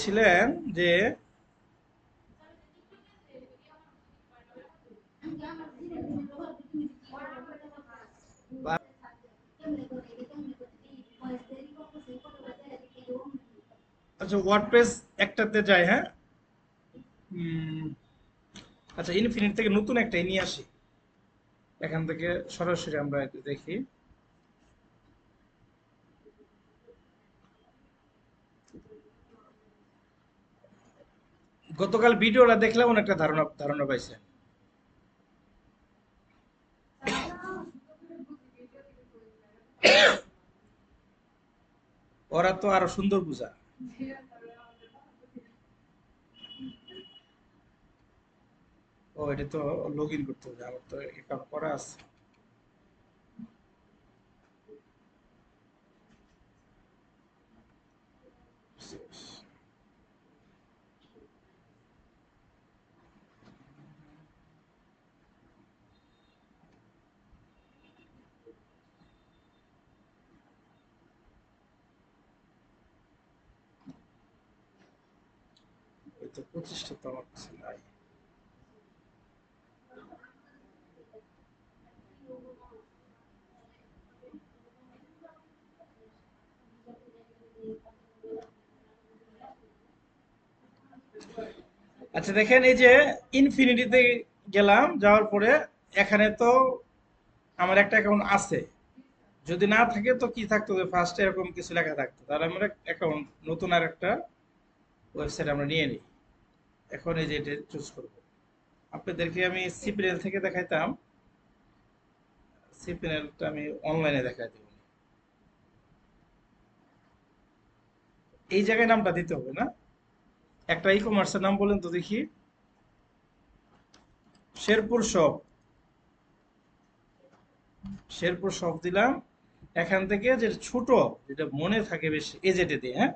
ছিলেন যে আচ্ছা ওয়ার্ডপ্রেস একটাতে যায়, হ্যাঁ। উম, আচ্ছা ইনফিনিট থেকে নতুন একটাই নিয়ে আসি, এখান থেকে সরাসরি আমরা একটু দেখি। গতকাল ভিডিওটা দেখলাম, অনেকটা ধারণা ধারণা পাইছে। ওরা তো আরো সুন্দর বুঝা। ও এটা তো লগ ইন করতে হবে, আমার তো অ্যাকাউন্ট করা আছে। ওই তো 25টা তো আমার কাছে নাই। আচ্ছা দেখেন, এই যে ইনফিনিটিতে গেলাম, যাওয়ার পরে এখানে তো আমার একটা অ্যাকাউন্ট আছে। যদি না থাকে তো কি থাকতো, যে ফার্স্ট এরকম কিছু লেখা থাকতো, তাহলে আমরা অ্যাকাউন্ট নতুন আর একটা ওয়েবসাইট আমরা নিয়ে নিই। এখন এই যে এটা চুজ করব। আপনাদেরকে আমি সিপিএল থেকে দেখাইতাম, সিপিএলটা আমি অনলাইনে দেখাই দেব। এই জায়গায় নামটা দিতে হবে না? একটা ই কমার্সের নাম বলেন তো দেখি। শেরপুর শপ। শেরপুর শপ দিলাম। এখান থেকে যে ছোট, যেটা মনে থাকে বেশি, এজেটে দিয়ে, হ্যাঁ,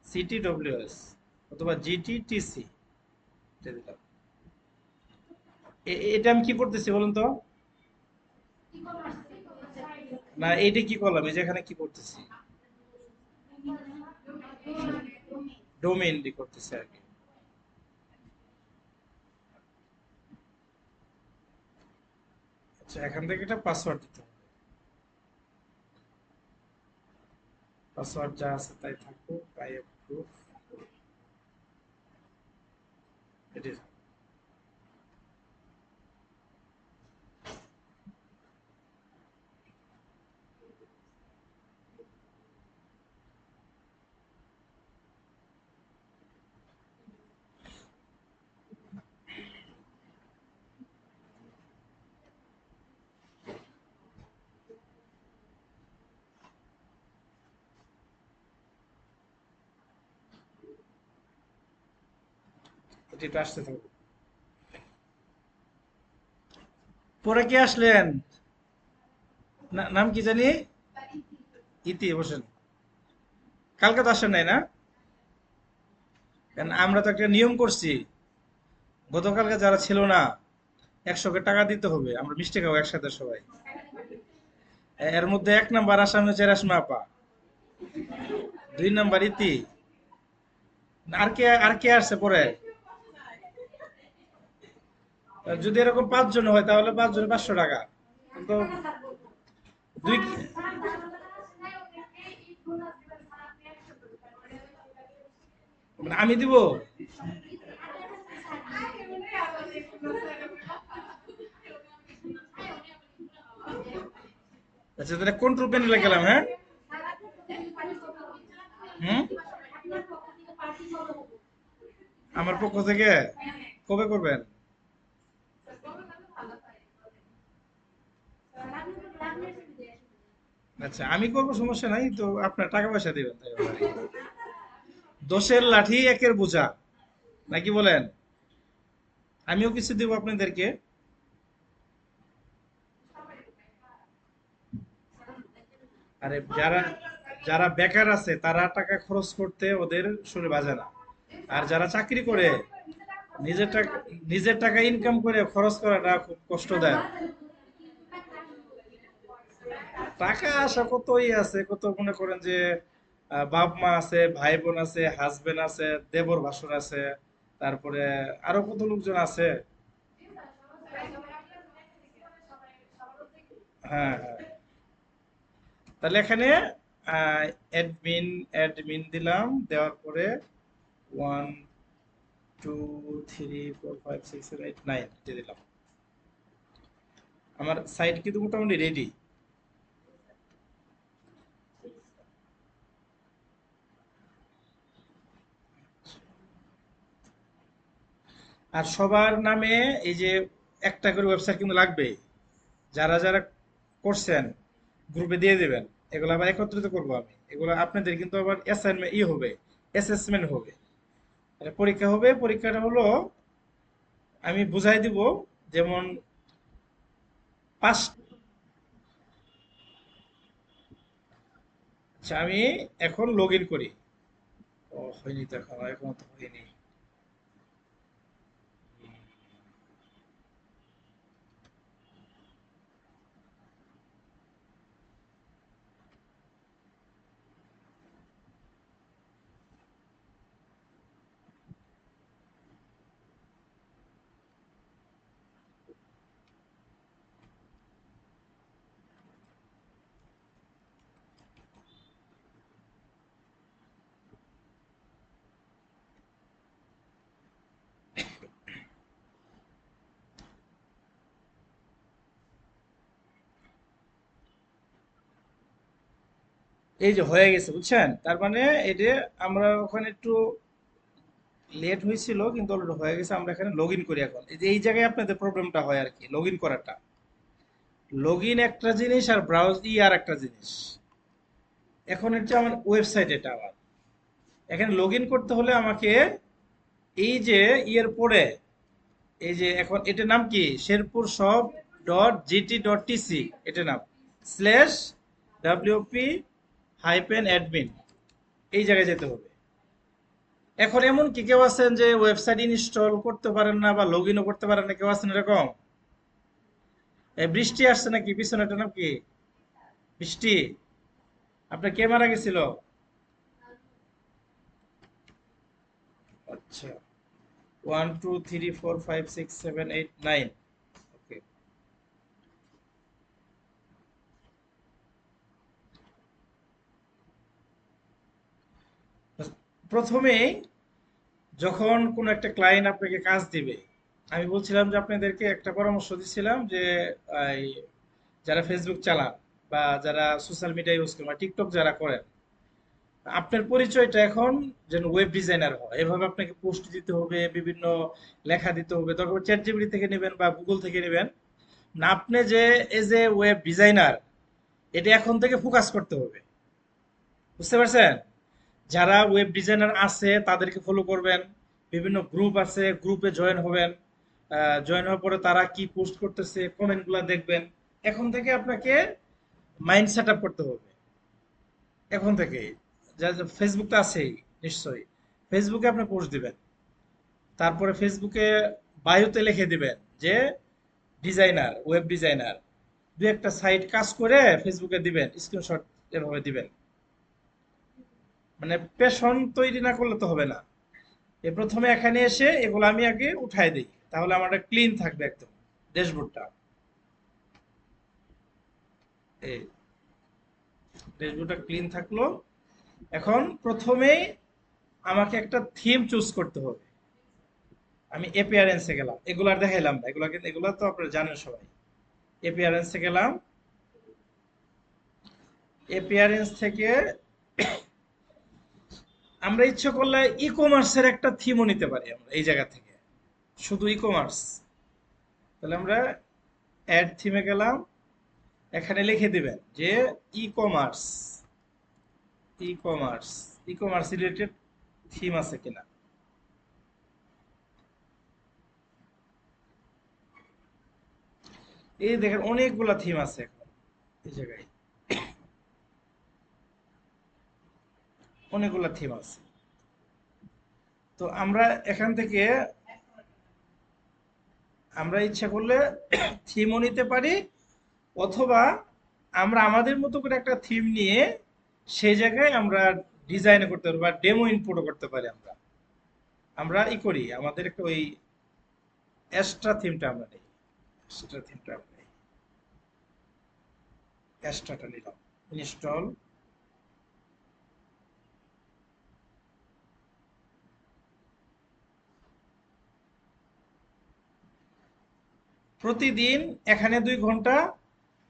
সিটি ডব্লিউএস অথবা জিটিটিসি, এটা দিলাম। এটা আমি কি করতেছি বলুন তো? না এইটা কি করলাম, এই যে এখানে কি করতেছি, ডোমেইন দি করতেছি আর কি। আচ্ছা এখান থেকে একটা পাসওয়ার্ড দিতে হবে। পাসওয়ার্ড যা আছে তাই থাকুক, তাই প্রুফ। এটি এটি একটু আসতে থাকুক। পরে কি আসলেন? নাম কি জানি? ইতি, বসেন। কালকে তো আসেন নাই না? কারণ আমরা তো একটা নিয়ম করছি, গতকালকে যারা ছিল না, 100 করে টাকা দিতে হবে, আমরা মিষ্টি খাবো একসাথে সবাই। এর মধ্যে 1 নাম্বার আসামি হচ্ছে রেশমা আপা, 2 নাম্বার ইতি। আর কে আসছে পরে? যদি এরকম 5 জন হয় তাহলে 5 জনে 500 টাকা। তো দুই, মানে আমি দিব? আচ্ছা তাহলে কন্ট্রোল প্যানেলে গেলাম, হ্যাঁ। হুম। আমার পক্ষ থেকে কবে করবেন? আচ্ছা আমি করবো, সমস্যা নাই তো, আপনার টাকা পয়সা দিবেন তাই বলে। দোষের লাঠি একের বোঝা, নাকি বলেন? আমিও কিছু দিব আপনাদেরকে। আরে যারা যারা বেকার আছে তারা টাকা খরচ করতে ওদের শরীর বাজে না। আর যারা চাকরি করে, নিজের টাকা নিজের টাকা ইনকাম করে খরচ করাটা খুব কষ্টদায়ক। টাকা আসা কতই আছে, কত মনে করেন যে বাপ মা আছে, ভাই বোন আছে, হাজবেন্ড আছে, দেবর ভাসুর আছে, তারপরে আরো কত লোকজন আছে। হ্যাঁ হ্যাঁ। তাহলে এখানে অ্যাডমিন অ্যাডমিন দিলাম, দেওয়ার পরে 1 2 3 4 5 6 7 8 9 দিয়ে দিলাম। আমার সাইট কিন্তু মোটামুটি রেডি। আর সবার নামে এই যে একটা করে ওয়েবসাইট কিন্তু লাগবে। যারা যারা করছেন গ্রুপে দিয়ে দিবেন। এগুলো আবার একত্রিত করবো আমি, এগুলো আপনাদের কিন্তু আবার অ্যাসাইনমেন্ট হবে, অ্যাসেসমেন্ট হবে। এটা পরীক্ষা হবে, পরীক্ষাটা হলো আমি বুঝাই দিব। যেমন পাঁচ, আচ্ছা আমি এখন লগ ইন করি। ও হয়নি তো, এখন এখন তো হয়নি। এই যে হয়ে গেছে বুঝছেন, তার মানে এটা আমরা ওখানে একটু লেট হয়েছিল কিন্তু অলরেডি হয়ে গেছে। আমরা এখানে লগ ইন করি এখন। এই যে এই জায়গায় আপনাদের প্রবলেমটা হয় আর কি, লগ ইন করাটা। লগ ইন একটা জিনিস আর ব্রাউজ আর একটা জিনিস। এখন হচ্ছে আমার ওয়েবসাইট, এটা আমার এখানে লগ ইন করতে হলে আমাকে এই যে ইয়ের পরে, এই যে এখন এটার নাম কি, শেরপুর সব .gt.tc, এটার নাম স্ল্যাশ wp -admin, এই জায়গায় যেতে হবে। এখন এমন কি কেউ আছেন যে ওয়েবসাইট ইনস্টল করতে পারেন না বা লগ ইনও করতে পারেন না, কেউ আছেন এরকম? এই বৃষ্টি আসছে নাকি পিছনে, এটার নাম কি, বৃষ্টি? আপনার কে মারা গেছিল? আচ্ছা, 1 2 3 4 5 6 7 8 9। ওকে। প্রথমেই যখন কোনো একটা ক্লায়েন্ট আপনাকে কাজ দিবে, আমি বলছিলাম যে আপনাদেরকে একটা পরামর্শ দিচ্ছিলাম যে এই যারা ফেসবুক চালান বা যারা সোশ্যাল মিডিয়া ইউজ করেন বা টিকটক যারা করেন, আপনার পরিচয়টা এখন যেন ওয়েব ডিজাইনার হয়। এভাবে আপনাকে পোস্ট দিতে হবে, বিভিন্ন লেখা দিতে হবে, দরকার চ্যাট জিপিটি থেকে নেবেন বা গুগল থেকে নেবেন। না, আপনি যে এজ এ ওয়েব ডিজাইনার, এটা এখন থেকে ফোকাস করতে হবে। বুঝতে পারছেন? যারা ওয়েব ডিজাইনার আছে তাদেরকে ফলো করবেন, বিভিন্ন গ্রুপ আছে গ্রুপে জয়েন হবেন। জয়েন হওয়ার পরে তারা কি পোস্ট করতেছে কমেন্টগুলো দেখবেন। এখন থেকে আপনাকে মাইন্ড সেট আপ করতে হবে, এখন থেকে। যা ফেসবুক তো আছেই নিশ্চয়ই, ফেসবুকে আপনি পোস্ট দিবেন। তারপরে ফেসবুকে বায়োতে লিখে দিবেন যে ডিজাইনার, ওয়েব ডিজাইনার। দু একটা সাইট কাজ করে ফেসবুকে দিবেন, স্ক্রিনশট এভাবে দিবেন। মানে পেশন তৈরি না করলে তো হবে না। এ প্রথমে এখানে এসে এগুলো আমি আগে উঠাই দিই, তাহলে আমার ক্লিন থাকবে একদম ড্যাশবোর্ডটা। এই ড্যাশবোর্ডটা ক্লিন থাকলো। এখন প্রথমেই আমাকে একটা থিম চুজ করতে হবে। আমি এপিয়ারেন্সে গেলাম, এগুলো আর দেখাইলাম না, এগুলো কিন্তু এগুলো তো আপনারা জানেন সবাই। এপিয়ারেন্সে গেলাম, এপিয়ারেন্স থেকে আমরা ইচ্ছে করলে ই কমার্সের একটা থিমও নিতে পারি আমরা এই জায়গা থেকে, শুধু ই কমার্স। তাহলে আমরা অ্যাড থিমে গেলাম, এখানে লিখে দিবেন যে e commerce, e commerce, e commerce related theme আছে কিনা। এই দেখেন অনেকগুলা থিম আছে এখন এই জায়গায়, অনেকগুলা থিম আছে। তো আমরা এখান থেকে আমরা ইচ্ছা করলে থিমও নিতে পারি, অথবা আমরা আমাদের মতো করে একটা থিম নিয়ে সেই জায়গায় আমরা ডিজাইনও করতে পারি বা ডেমো ইনপুটও করতে পারি আমরা। আমরা করি আমাদের একটা ওই এক্সট্রা থিমটা আমরা নিই, এক্সট্রা থিমটা আমরা নিই, এক্সট্রাটা নিলাম, ইনস্টল। প্রতিদিন এখানে 2 ঘন্টা,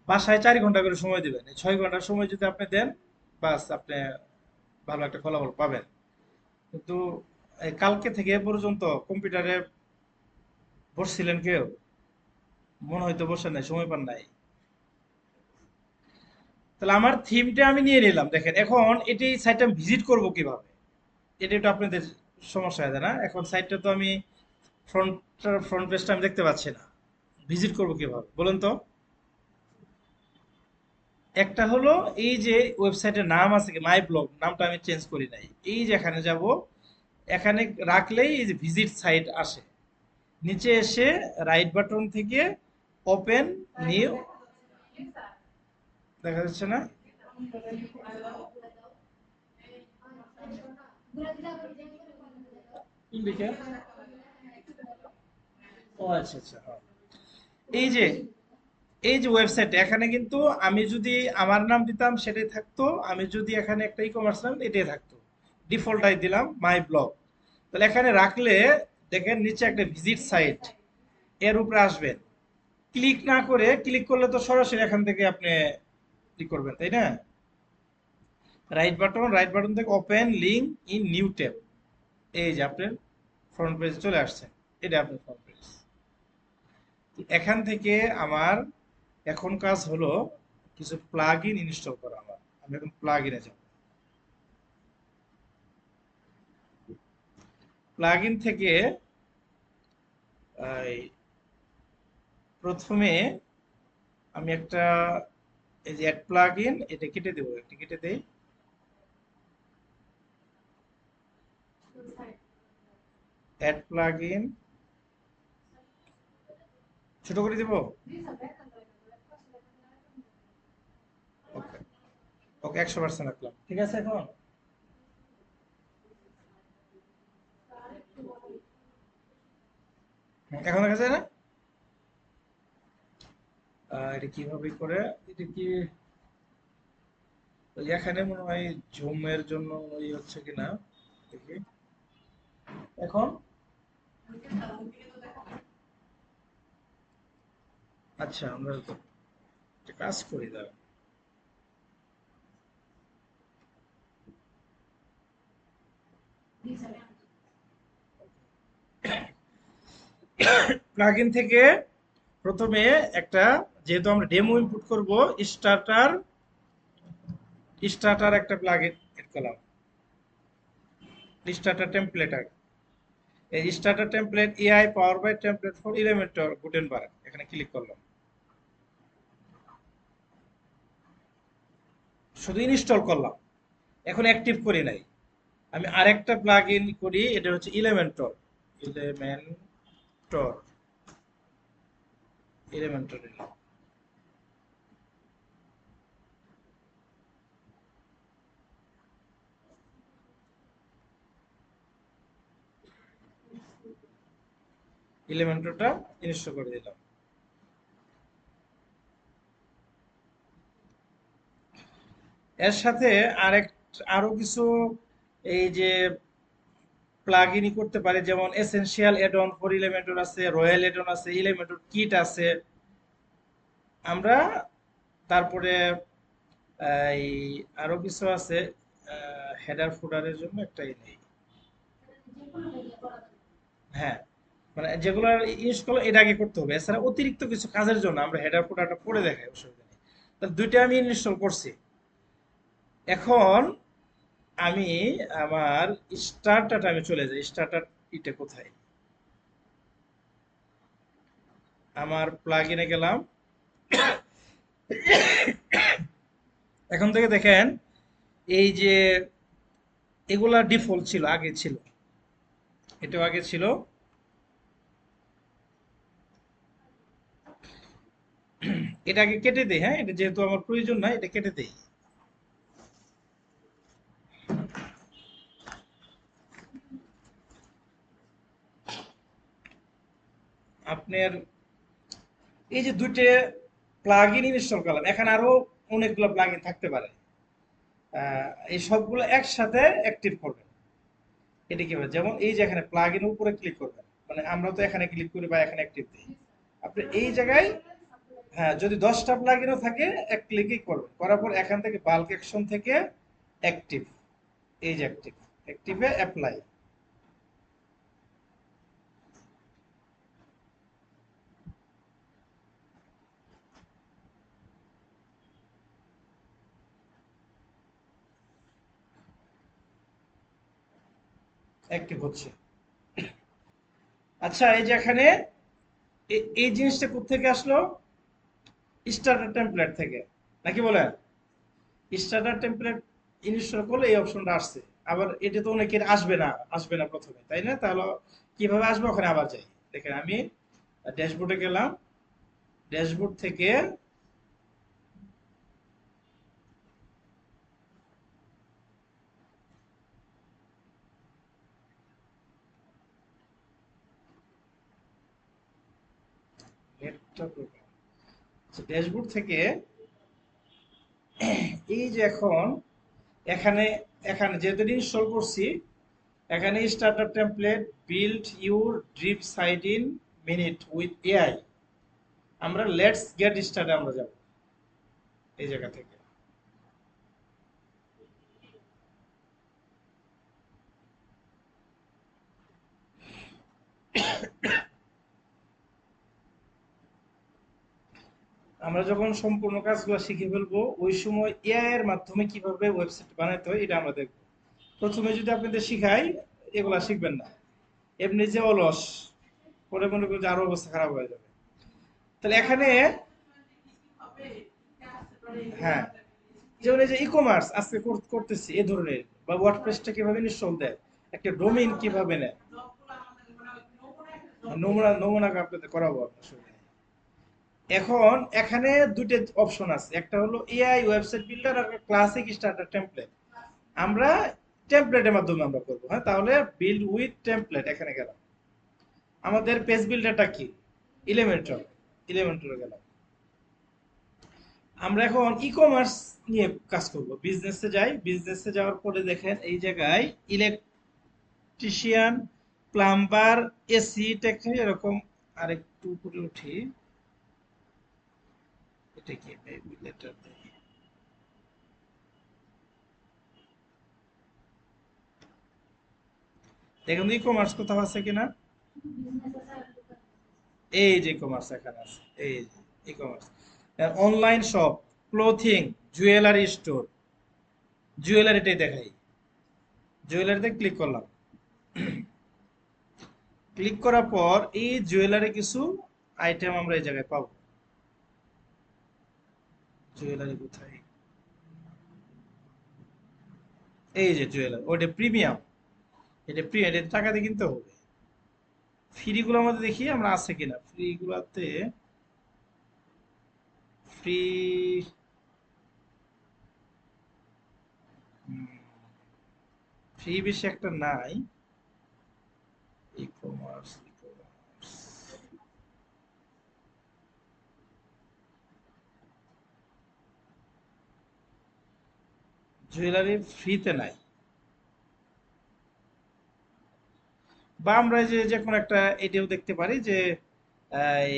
বাসায় 4 ঘন্টা করে সময় দিবেন। এই 6 ঘন্টা সময় যদি আপনি দেন, বাস আপনি ভালো একটা ফলাফল পাবেন। কিন্তু এই কালকে থেকে এ পর্যন্ত কম্পিউটারে বসছিলেন কেউ? মনে হয়তো বসেন নাই, সময় পান নাই। তাহলে আমার থিমটা আমি নিয়ে নিলাম, দেখেন এখন এটি সাইটটা ভিজিট করব কিভাবে, এটা একটু আপনাদের সমস্যা হয় না। এখন সাইটটা তো আমি ফ্রন্ট ফ্রন্ট পেজটা আমি দেখতে পাচ্ছি না, ভিজিট করব কিভাবে বলুন তো? একটা হলো এই যে ওয়েবসাইটের নাম আছে কি, মাই ব্লগ নামটা আমি চেঞ্জ করি নাই, এই যে এখানে যাব, এখানে রাখলেই এই যে ভিজিট সাইট আসে। নিচে এসে রাইট বাটন থেকে ওপেন নিউ, দেখা যাচ্ছে না? লিখে, ও আচ্ছা আচ্ছা, হ্যাঁ। এই যে এই যে ওয়েবসাইট, এখানে কিন্তু আমি যদি আমার নাম দিতাম সেটাই থাকতো, আমি যদি এখানে একটা ই কমার্স নাম এটাই থাকতো। ডিফল্টটাই দিলাম মাই ব্লগ। তাহলে এখানে রাখলে দেখেন নিচে একটা ভিজিট সাইট, এর উপরে আসবেন। ক্লিক না করে, ক্লিক করলে তো সরাসরি এখান থেকে আপনি ই করবেন, তাই না? রাইট বাটন থেকে open link in new tab, এই যে আপনার ফ্রন্ট পেজ চলে আসছে। এটা আপনার ফ্রন্ট পেজ। এখান থেকে আমার এখন কাজ হলো কিছু প্লাগ ইন ইনস্টল করা। আমি এখন প্লাগ ইনে যাব। প্লাগ ইন থেকে এই প্রথমে আমি একটা, এই যে অ্যাড প্লাগ ইন, এটা কেটে দেবো, একটা কেটে দেই। অ্যাড প্লাগ ইন ছোট করে দিব। ওকে, ওকে 100% রাখলাম, ঠিক আছে। এখন এখন দেখা যায় না? এটা কিভাবে করে, এটা কি ওই এখানে মনে হয় জুমের জন্য ওই হচ্ছে কিনা, দেখি। এখন আচ্ছা, আমরা তো একটা কাজ করি দাঁড়া। প্লাগইন থেকে প্রথমে একটা, যেহেতু আমরা ডেমো ইনপুট করব, স্টার্টার স্টার্টার একটা প্লাগইন এড করলাম, স্টার্টার টেমপ্লেট। এই starter template AI power by template for Elementor Gutenberg, এখানে ক্লিক করলাম। শুধু ইনস্টল করলাম, এখন অ্যাক্টিভ করি নাই। আমি আরেকটা প্লাগইন করি, এটা হচ্ছে ইলেমেন্টর। ইলেমেন্টর, এলিমেন্টর নিলাম। এলিমেন্টরটা ইনস্টল করে দিলাম। এর সাথে আরেক আরো কিছু এই যে প্লাগইনই করতে পারি, যেমন এসেনশিয়াল অ্যাড অন ফর ইলিমেন্টর আছে, রয়্যাল অ্যাড অন আছে, ইলিমেন্টর কিট আছে। আমরা তারপরে এই আরো কিছু আছে, হেডার ফুডারের জন্য একটাই নেই। হ্যাঁ, মানে যেগুলো ইনস্টল এটা আগে করতে হবে, এছাড়া অতিরিক্ত কিছু কাজের জন্য আমরা হেডার ফুডারটা পরে দেখাই, অসুবিধা নেই। তাহলে দুইটা আমি ইনস্টল করছি। এখন আমি আমার স্টার্টারটা আমি চলে যাই, স্টার্টার ইটা কোথায়, আমার প্লাগইনে গেলাম। এখন থেকে দেখেন এই যে এগুলা ডিফল্ট ছিল, আগে ছিল, এটাও আগে ছিল। এটা আগে কেটে দেই, হ্যাঁ, এটা যেহেতু আমার প্রয়োজন নাই, এটা কেটে দেই। আপনার এই যে দুইটা প্লাগ ইন ইনস্টল করলাম, এখানে আরো অনেকগুলো প্লাগ ইন থাকতে পারে। এই সবগুলো একসাথে অ্যাক্টিভ করবেন। এটা কিভাবে, যেমন এই যে এখানে প্লাগ ইন উপরে ক্লিক করবেন, মানে আমরা তো এখানে ক্লিক করি বা এখানে অ্যাক্টিভ দিই। আপনি এই জায়গায়, হ্যাঁ, যদি 10টা প্লাগ ইনও থাকে এক ক্লিকই করবেন, করার পর এখান থেকে বাল্ক অ্যাকশন থেকে অ্যাক্টিভ, এই যে অ্যাক্টিভ, অ্যাক্টিভে অ্যাপ্লাই। অ্যাক্টিভ হচ্ছে। আচ্ছা, এই যে এখানে এই জিনিসটা কোত্থেকে আসলো? স্টার্টার টেমপ্লেট থেকে, নাকি বলেন? স্টার্টার টেমপ্লেট ইনস্টল করলে এই অপশনটা আসছে। আবার এটা তো অনেকের আসবে না প্রথমে, তাই না? তাহলে কিভাবে আসবে? ওখানে আবার যাই, দেখেন আমি ড্যাশবোর্ডে গেলাম, ড্যাশবোর্ড থেকে ড্যাশবোর্ড থেকে এই যে এখন এখানে, এখানে যেহেতু ইনস্টল করছি, এখানে starter template build your drip site in minute with AI, আমরা লেটস গেট স্টার্ট আমরা যাব এই জায়গা থেকে। আমরা যখন সম্পূর্ণ কাজগুলো শিখে ফেলবো, ওই সময় এআই এর মাধ্যমে কিভাবে ওয়েবসাইট বানাতে হয় এটা আমরা দেখবো। প্রথমে যদি আপনাদের শিখাই, এগুলা শিখবেন না, এমনি যে অলস পরে মনে করুন যে আরো অবস্থা খারাপ হয়ে যাবে। তাহলে এখানে, হ্যাঁ, যেমন এই যে ই কমার্স আজকে করতেছি এই ধরনের, বা ওয়ার্ডপ্রেসটা কিভাবে ইনস্টল দেয়, একটা ডোমেইন কিভাবে নেয়, নমুনা নমুনা আপনাদের করাবো আপনার সঙ্গে। এখন এখানে দুটো অপশন আছে, একটা হলো এআই ওয়েবসাইট বিল্ডার আর ক্লাসিক স্টার্টার টেমপ্লেট। আমরা টেমপ্লেটের মাধ্যমে আমরা করবো, হ্যাঁ, তাহলে বিল্ড উইথ টেমপ্লেট এখানে গেলাম। আমাদের পেজ বিল্ডারটা কি? ইলেমেন্টর, ইলেমেন্টরে গেলাম। আমরা এখন ই কমার্স নিয়ে কাজ করব, বিজনেসে যাই, বিজনেসে যাওয়ার পরে দেখেন এই জায়গায় ইলেকট্রিশিয়ান, প্লাম্বার, এসি টেকনিক, এরকম আরেকটু উপরে উঠি, এটা কি লেটার দেই, দেখুন ই কমার্স কোথাও আছে কিনা। এই যে কমার্স এখানে আছে, এই যে e commerce, online shop, clothing, jewellery store, জুয়েলারিটাই দেখাই, জুয়েলারিতে ক্লিক করলাম। ক্লিক করার পর এই জুয়েলারি কিছু আইটেম আমরা এই জায়গায় পাবো। জুয়েলারি কোথায়? এই যে জুয়েলারি, ওটা প্রিমিয়াম, এটা প্রিমিয়াম, এটা টাকা দিয়ে কিনতে হবে। ফ্রি গুলোর মধ্যে দেখি আমরা আছে কিনা, ফ্রি গুলাতে, ফ্রি, ফ্রি বেশি একটা নাই। E commerce, e commerce, jewellery ফ্রিতে নাই। বা আমরা যে যে কোনো একটা এটাও দেখতে পারি যে এই,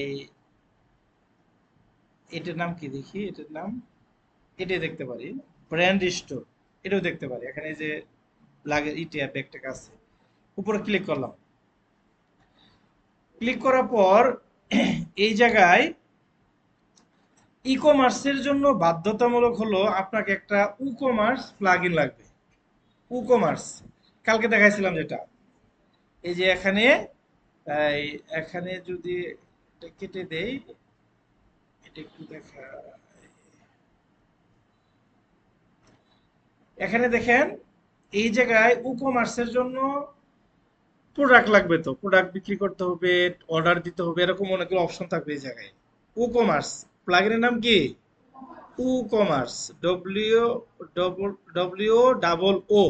এটার নাম কি দেখি, এটার নাম, এটাই দেখতে পারি, ব্র্যান্ড স্টোর, এটাও দেখতে পারি। এখানে যে লাগে ইটিয়া ব্যাগটা আছে, উপরে ক্লিক করলাম। ক্লিক করার পর এই জায়গায় ই কমার্সের জন্য বাধ্যতামূলক হলো আপনাকে একটা ই কমার্স প্লাগইন লাগবে। ই কমার্স কালকে দেখাইছিলাম যেটা, এই যে এখানে, এই এখানে যদি এটা কেটে দেই, এটা একটু দেখা, এখানে দেখেন এই জায়গায় ই কমার্সের জন্য প্রোডাক্ট লাগবে, তো প্রোডাক্ট বিক্রি করতে হবে, অর্ডার দিতে হবে, এরকম অনেকগুলো অপশন থাকবে এই জায়গায়। ই কমার্স প্লাগইনের নাম কি? E commerce, W W double O,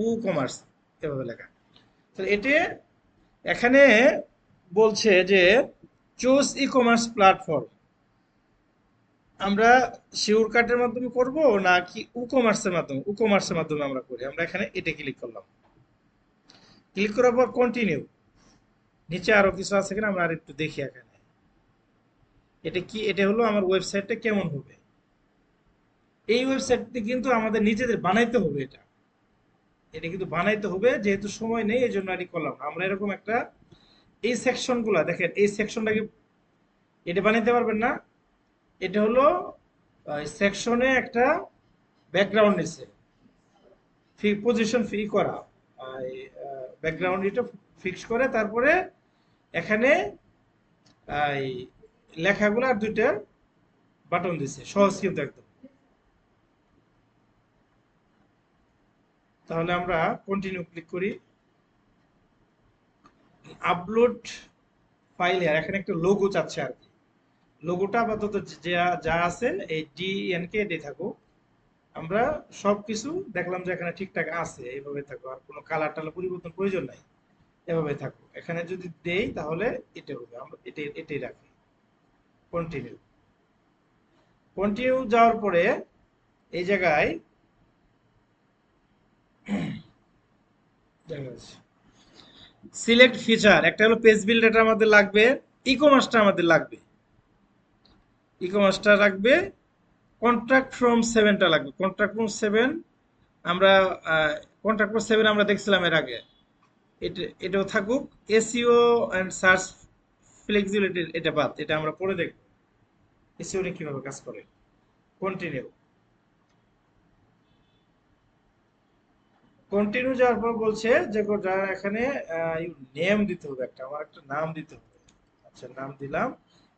e commerce, এভাবে লেখা। তো এটা এখানে বলছে যে চুজ ই কমার্স প্ল্যাটফর্ম। আমরা শিওর কার্ডের মাধ্যমে করব নাকি কমার্সের মাধ্যমে আমরা করি। আমরা এখানে এটা ক্লিক করলাম। ক্লিক করার পর কন্টিনিউ। নিচে আরো কিছু আছে কিনা আমরা আর একটু দেখি এখানে। এটা কি, এটা হলো আমার ওয়েবসাইটটা কেমন হবে। এই ওয়েবসাইটটি কিন্তু আমাদের নিজেদের বানাইতে হবে। এটা এটা কিন্তু বানাইতে হবে, যেহেতু সময় নেই এই জন্য এটি করলাম না। আমরা এরকম একটা, এই সেকশনগুলো দেখেন, এই সেকশনটাকে এটা বানাইতে পারবেন না। এটা হলো সেকশনে একটা ব্যাকগ্রাউন্ড নিছে, ফি পজিশন ফি করা, ব্যাকগ্রাউন্ড এটা ফিক্স করে তারপরে এখানে এই লেখাগুলো আর দুইটা বাটন দিছে, সহজ কিন্তু একদম। তাহলে আমরা কন্টিনিউ ক্লিক করি। আপলোড ফাইল, এখানে একটা লোগো চাচ্ছে আর কি। লোগোটা আপাতত যা যা আছে এই ডিএনকে এটাই থাকুক। আমরা সবকিছু দেখলাম যে এখানে ঠিকঠাক আছে, এইভাবে থাকো, আর কোনো কালার টালার পরিবর্তন প্রয়োজন নাই, এভাবে থাকো। এখানে যদি দেই তাহলে এটা হবে, আমরা এটাই রাখি। কন্টিনিউ। কন্টিনিউ যাওয়ার পরে এই জায়গায় সিলেক্ট ফিচার, একটা হলো পেজ বিল্ডারটা আমাদের লাগবে, ই কমার্সটা আমাদের লাগবে, ই কমার্সটা লাগবে, কন্ট্রাক্ট ফ্রম সেভেনটা লাগবে, কন্ট্রাক্ট ফ্রম সেভেন। আমরা কন্ট্রাক্ট ফ্রম সেভেন আমরা দেখছিলাম এর আগে, এটাও থাকুক। এসইও অ্যান্ড সার্চ ফ্লেক্সিবিলিটি এটা বাদ, এটা আমরা পরে দেখব এসইও নিয়ে কিভাবে কাজ করে। কন্টিনিউ। কন্টিনিউ যাওয়ার পর বলছে যে এখানে নেম দিতে হবে, একটা আমার একটা নাম দিতে হবে। আচ্ছা, নাম দিলাম,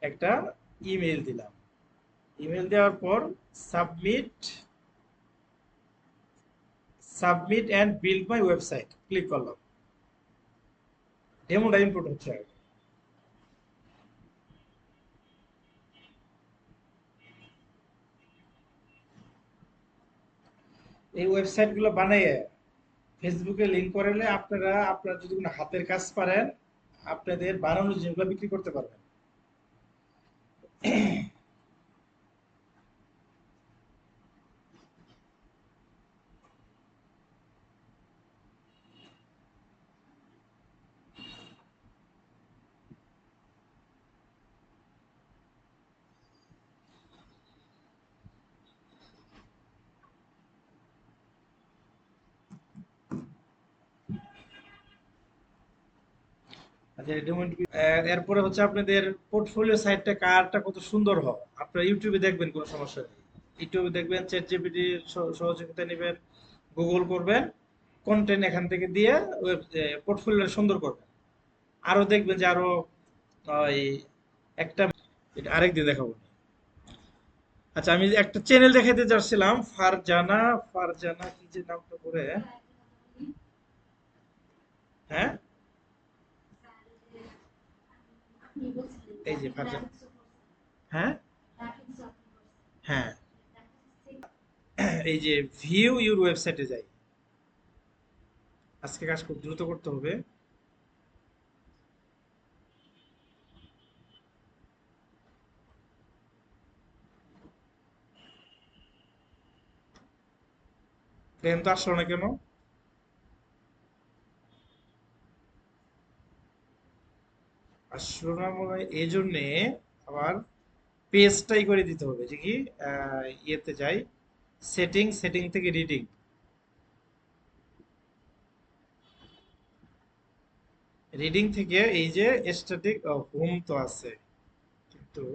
একটা ইমেল দিলাম। ইমেল দেওয়ার পর submit, submit and build my website click করলাম। ডেমোটা ইনপুট হচ্ছে আর কি। এই ওয়েবসাইট গুলো বানিয়ে ফেসবুকে লিঙ্ক করালে আপনারা যদি কোনো হাতের কাজ পারেন, আপনাদের বানানো জিনিসগুলো বিক্রি করতে পারবেন। আচ্ছা, এরপরে হচ্ছে আপনাদের পোর্টফোলিও সাইটটা কারটা কত সুন্দর হয়। আপনারা ইউটিউবে দেখবেন, কোনো সমস্যা নেই। ইউটিউবে দেখবেন, চ্যাট জিপিটি সহযোগিতা নেবেন, গুগল করবেন, কন্টেন্ট এখান থেকে দিয়ে পোর্টফোলিও সুন্দর করবেন। আরো দেখবেন যে আরো ওই একটা, এটা আরেকদিন দেখাবো। আচ্ছা, আমি একটা চ্যানেল দেখাতে চাচ্ছিলাম, ফারজানা, ফারজানা কি যে নামটা করে, হ্যাঁ, এই যে ফারজানা, হ্যাঁ, হ্যাঁ, এই যে ভিউ ইউর ওয়েবসাইটে যাই। আজকে কাজ খুব দ্রুত করতে হবে। প্লেন তো আসলো না কেন? আসলো না মনে হয় এই জন্যে আবার পেজটাই করে দিতে হবে, যে কি ইয়েতে যাই, সেটিং, সেটিং থেকে রিডিং, রিডিং থেকে এই যে স্ট্যাটিক হোম তো আছে কিন্তু,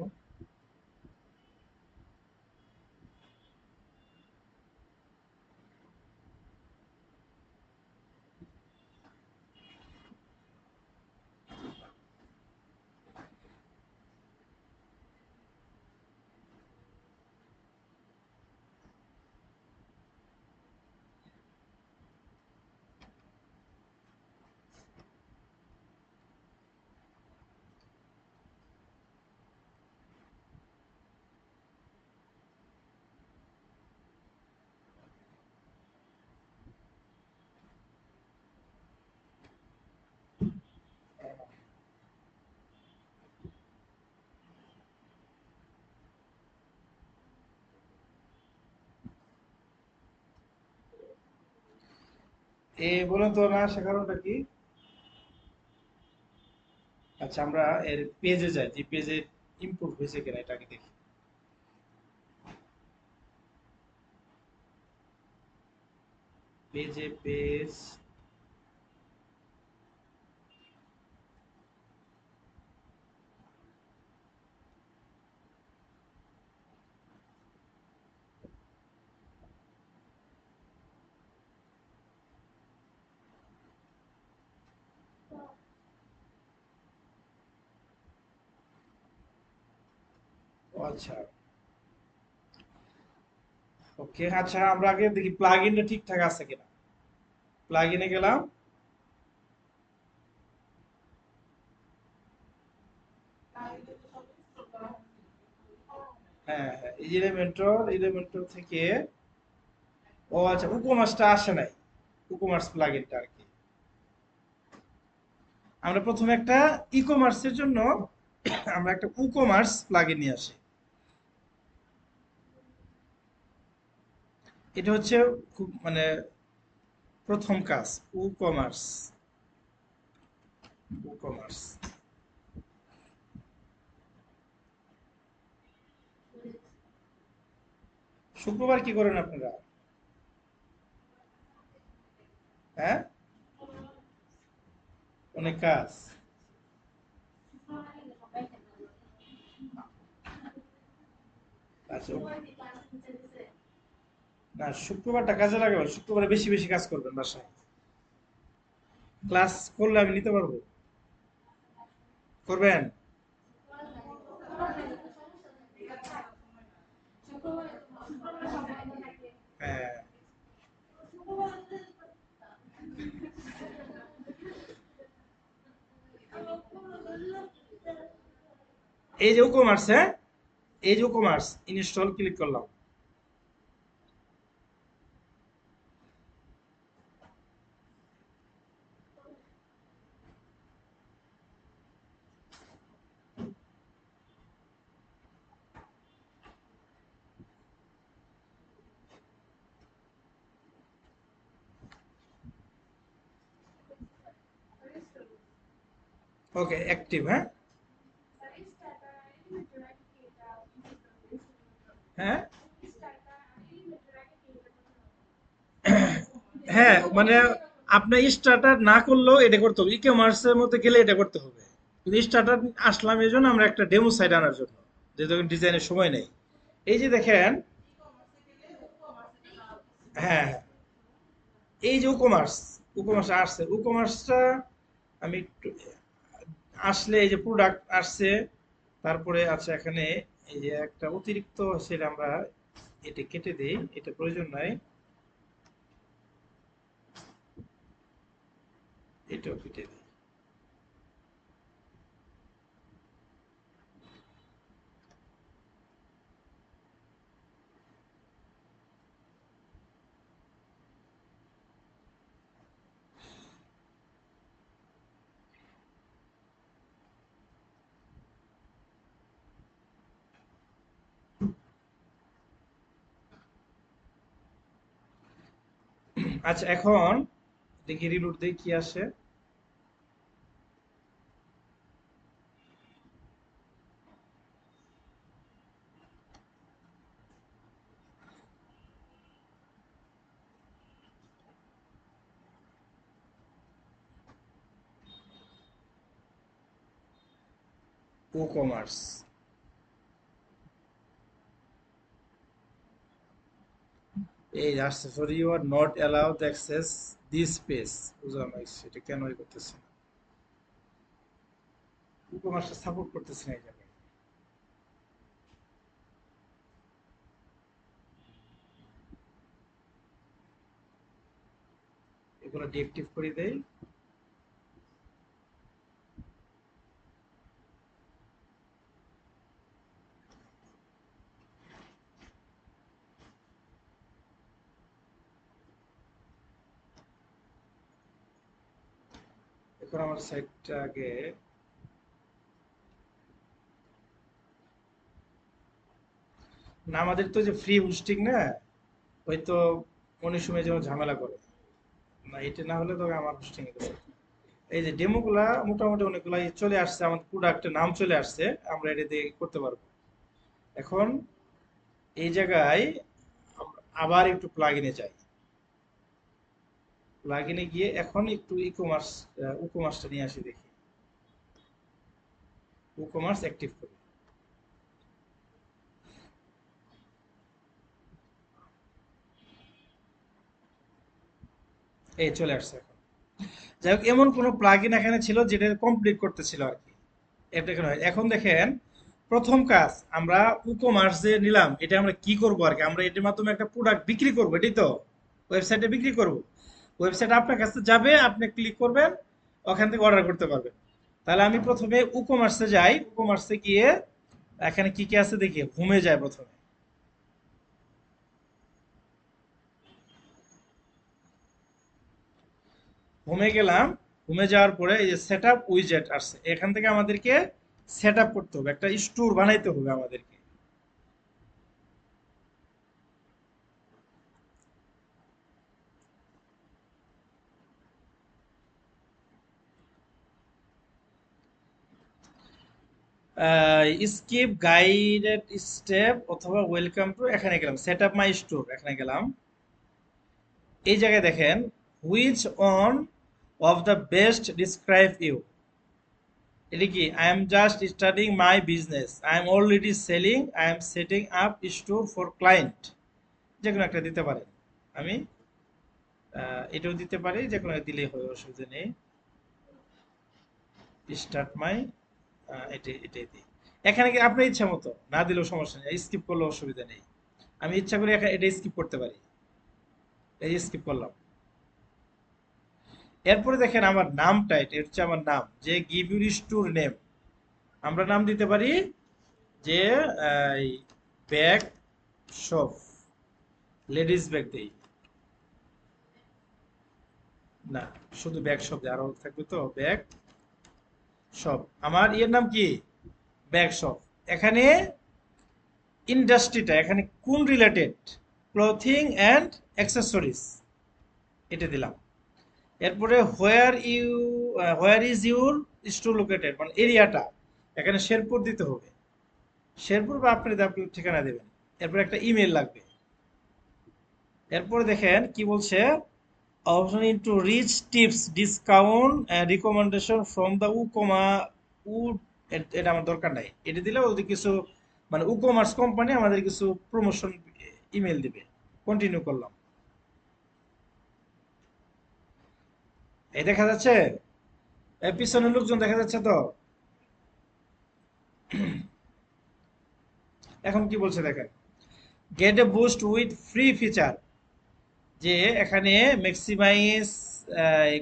বলুন তো না আসার কারণটা কি? আচ্ছা, আমরা এর পেজে যাই, যে পেজে ইম্প্রুভ হয়েছে কিনা এটা আগে দেখি। পেজ। ও আচ্ছা, ওকে। আচ্ছা, আমরা আগে দেখি প্লাগইনটা ঠিকঠাক আছে কিনা। প্লাগইনে গেলাম। হ্যাঁ হ্যাঁ, এই এলিমেন্টর থেকে। ও আচ্ছা, উকোমার্সটা আসে নাই। উকোমার্স প্লাগইনটা আর কি। আমরা প্রথমে একটা ই কমার্সের জন্য আমরা একটা উকোমার্স প্লাগইন নিয়ে আসি। এটা হচ্ছে খুব মানে প্রথম কাজ। উকমার্স। উকমার্স। শুক্রবার কি করেন আপনারা? হ্যাঁ, অনেক কাজ। আচ্ছা, না, শুক্রবারটা কাজে লাগাবেন, শুক্রবারে বেশি বেশি কাজ করবেন বাসায়। ক্লাস করলে আমি নিতে পারবো। করবেন? হ্যাঁ। এই যে কমার্স, হ্যাঁ, এই যে কমার্স ইনস্টল ক্লিক করলাম। ওকে, অ্যাক্টিভ, হ্যাঁ। হ্যাঁ হ্যাঁ, মানে আপনি স্টার্টার না করলেও এটা করতে হবে, ই কমার্সের মধ্যে গেলে এটা করতে হবে। কিন্তু স্টার্টার আসলাম এই জন্য, আমরা একটা ডেমো সাইট আনার জন্য, যেহেতু ডিজাইনের সময় নেই। এই যে দেখেন। হ্যাঁ হ্যাঁ, এই যে উকমার্স আসছে, উকমার্সটা আমি একটু আসলে এই যে প্রোডাক্ট আসছে, তারপরে আছে এখানে এই যে একটা অতিরিক্ত, সেটা আমরা এটা কেটে দিই, এটা প্রয়োজন নাই। এটাও কেটে দিই। আচ্ছা, এখন দেখি রিলোড দিয়ে কি আসে। WooCommerce. এই আসছে, sorry you are not allowed access this page. বুঝলাম না সেটা কেন করতেছে না। ই কমার্সটা সাপোর্ট করতেছে না এই জায়গায়। এগুলো ডিএক্টিভ করে দেই। এখন আমার সাইটটা আগে, না আমাদের তো যে ফ্রি হোস্টিং না, হয়তো অনেক সময় যেমন ঝামেলা করে। না, এটা না হলে তো আমার হোস্টিং এ গেছে। এই যে ডেমোগুলা মোটামুটি অনেকগুলা চলে আসছে, আমাদের প্রোডাক্টের নাম চলে আসছে, আমরা এটা দিয়ে করতে পারবো। এখন এই জায়গায় আবার একটু প্লাগইনে যাই। প্লাগইনে গিয়ে এখন একটু ই কমার্সটা নিয়ে আসি, দেখি কমার্স অ্যাক্টিভ করি। এই চলে আসছে এখন। যাই হোক, এমন কোনো প্লাগইন এখানে ছিল যেটা কমপ্লিট করতেছিল আর কি। এটা এখানে হয়। এখন দেখেন, প্রথম কাজ আমরা কমার্স যে নিলাম, এটা আমরা কি করব আর কি, আমরা এটার মাধ্যমে একটা প্রোডাক্ট বিক্রি করবো, এটাই তো, ওয়েবসাইটে বিক্রি করব। ওয়েবসাইট আপনার কাছে যাবে, আপনি ক্লিক করবেন, ওখান থেকে অর্ডার করতে পারবেন। তাহলে আমি প্রথমে কমার্সে যাই, কমার্সে গিয়ে এখানে কি কি আছে দেখি, হোমে যায় প্রথমে। হোমে গেলাম। হোমে যাওয়ার পরে এই যে সেট আপ উইজেট আসছে, এখান থেকে আমাদেরকে সেট আপ করতে হবে, একটা স্টোর বানাইতে হবে আমাদেরকে। স্কিপ গাইডেড স্টেপ অথবা ওয়েলকাম টু, এখানে গেলাম সেট আপ মাই স্টোর, এখানে গেলাম। এই জায়গায় দেখেন, which one of the best describe you. এটা কি, I am just starting my business, I am already selling, I am setting up store for client. যে কোনো একটা দিতে পারেন। আমি এটাও দিতে পারি, যে কোনো দিলেই হয়, অসুবিধা নেই। স্টার্ট মাই, এটাই দিই। এখানে কি আপনার ইচ্ছা মতো না দিলেও সমস্যা নেই, স্কিপ করলেও অসুবিধা নেই। আমি ইচ্ছা করে এটা স্কিপ করতে পারি, এই স্কিপ করলাম। এরপরে দেখেন আমার নামটা, এটা হচ্ছে আমার নাম, যে গিভ ইউর স্টোর নেম। আমরা নাম দিতে পারি যে ব্যাগ শপ, লেডিস ব্যাগ দেই। না, শুধু ব্যাগ শপ, আরো থাকবে তো ব্যাগ শপ। আমার ইয়ের নাম কি, ব্যাগ শপ। এখানে ইন্ডাস্ট্রিটা এখানে কোন রিলেটেড, ক্লথিং অ্যান্ড অ্যাক্সেসরিজ, এটা দিলাম। এরপরে where is your store located, মানে এরিয়াটা এখানে শেরপুর দিতে হবে। শেরপুর বা আপনি ঠিকানা দেবেন। এরপর একটা ইমেল লাগবে। এরপরে দেখেন কি বলছে, option into rich tips discount recommendation from the uh, এটা আমার দরকার নাই, এটা দিলে ওদের কিছু, মানে কমার্স কোম্পানি আমাদের কিছু প্রমোশন ইমেল দিবে। কন্টিনিউ করলাম। এই দেখা যাচ্ছে, এই পিছনের লোকজন দেখা যাচ্ছে তো। এখন কি বলছে দেখেন, gate A boost with free feature, যে এখানে ম্যাক্সিমাইজ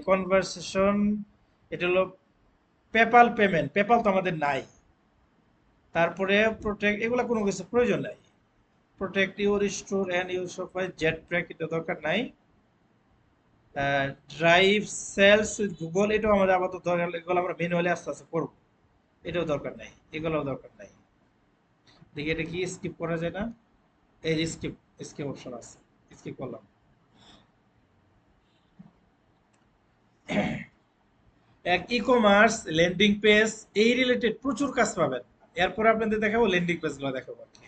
কনভারসেশন, এটা হলো পেপাল পেমেন্ট, পেপাল তো আমাদের নাই। তারপরে প্রোটেক্ট, এগুলো কোনো কিছু প্রয়োজন নাই। Protect your store and your shop by Jetpack, এটা দরকার নাই। ড্রাইভ সেলস উইথ গুগল, এটাও আমাদের আপাতত দরকার, এগুলো আমরা ম্যানুয়ালি আস্তে আস্তে করবো, এটাও দরকার নাই, এগুলোও দরকার নাই। দেখি এটা কি স্কিপ করা যায় না, এই স্কিপ, স্কিপ অপশন আছে, স্কিপ করলাম। এক কমার্স ল্যান্ডিং পেজ, এই রিলেটেড প্রচুর কাজ পাবেন। এরপর আপনাদের দেখাবো ল্যান্ডিং পেজ গুলো দেখাবো আর কি।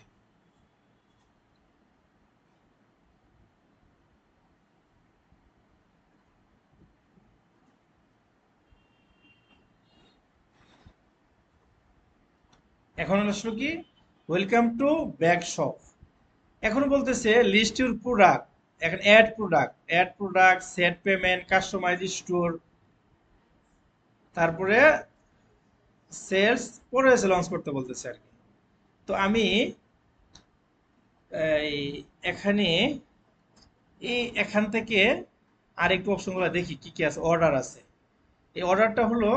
এখন আসলো কি, ওয়েলকাম টু ব্যাগ শপ। এখন বলতেছে লিস্ট ইউর প্রোডাক্ট, এখন add product set payment customise store, তারপরে সেলস, পরে এসে লঞ্চ করতে বলতেছে আর কি। তো আমি এই এখানে এখান থেকে আরেকটু অপশনগুলো দেখি কি কি আছে, অর্ডার আছে। এই অর্ডারটা হলো,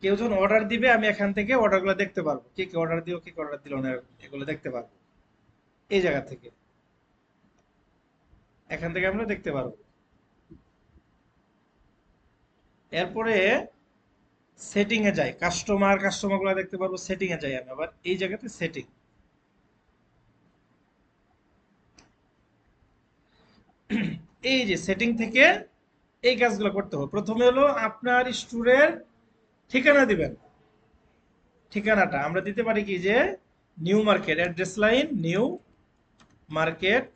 কেউ যখন অর্ডার দিবে আমি এখান থেকে অর্ডারগুলো দেখতে পারবো, কে কে অর্ডার দিও, কে কে অর্ডার দিল না, এগুলো দেখতে পারবো এই জায়গা থেকে। এখান থেকে আমরা দেখতে পারবো। এরপরে সেটিং এ যাই, কাস্টমারগুলো দেখতে পারবো, সেটিং এ যাই আমি আবার এই জায়গাতে সেটিং। এই যে সেটিং থেকে এই কাজগুলো করতে হবে। প্রথমে হলো আপনার স্টোরের ঠিকানা দিবেন। ঠিকানাটা আমরা দিতে পারি কি যে new market, address line new market,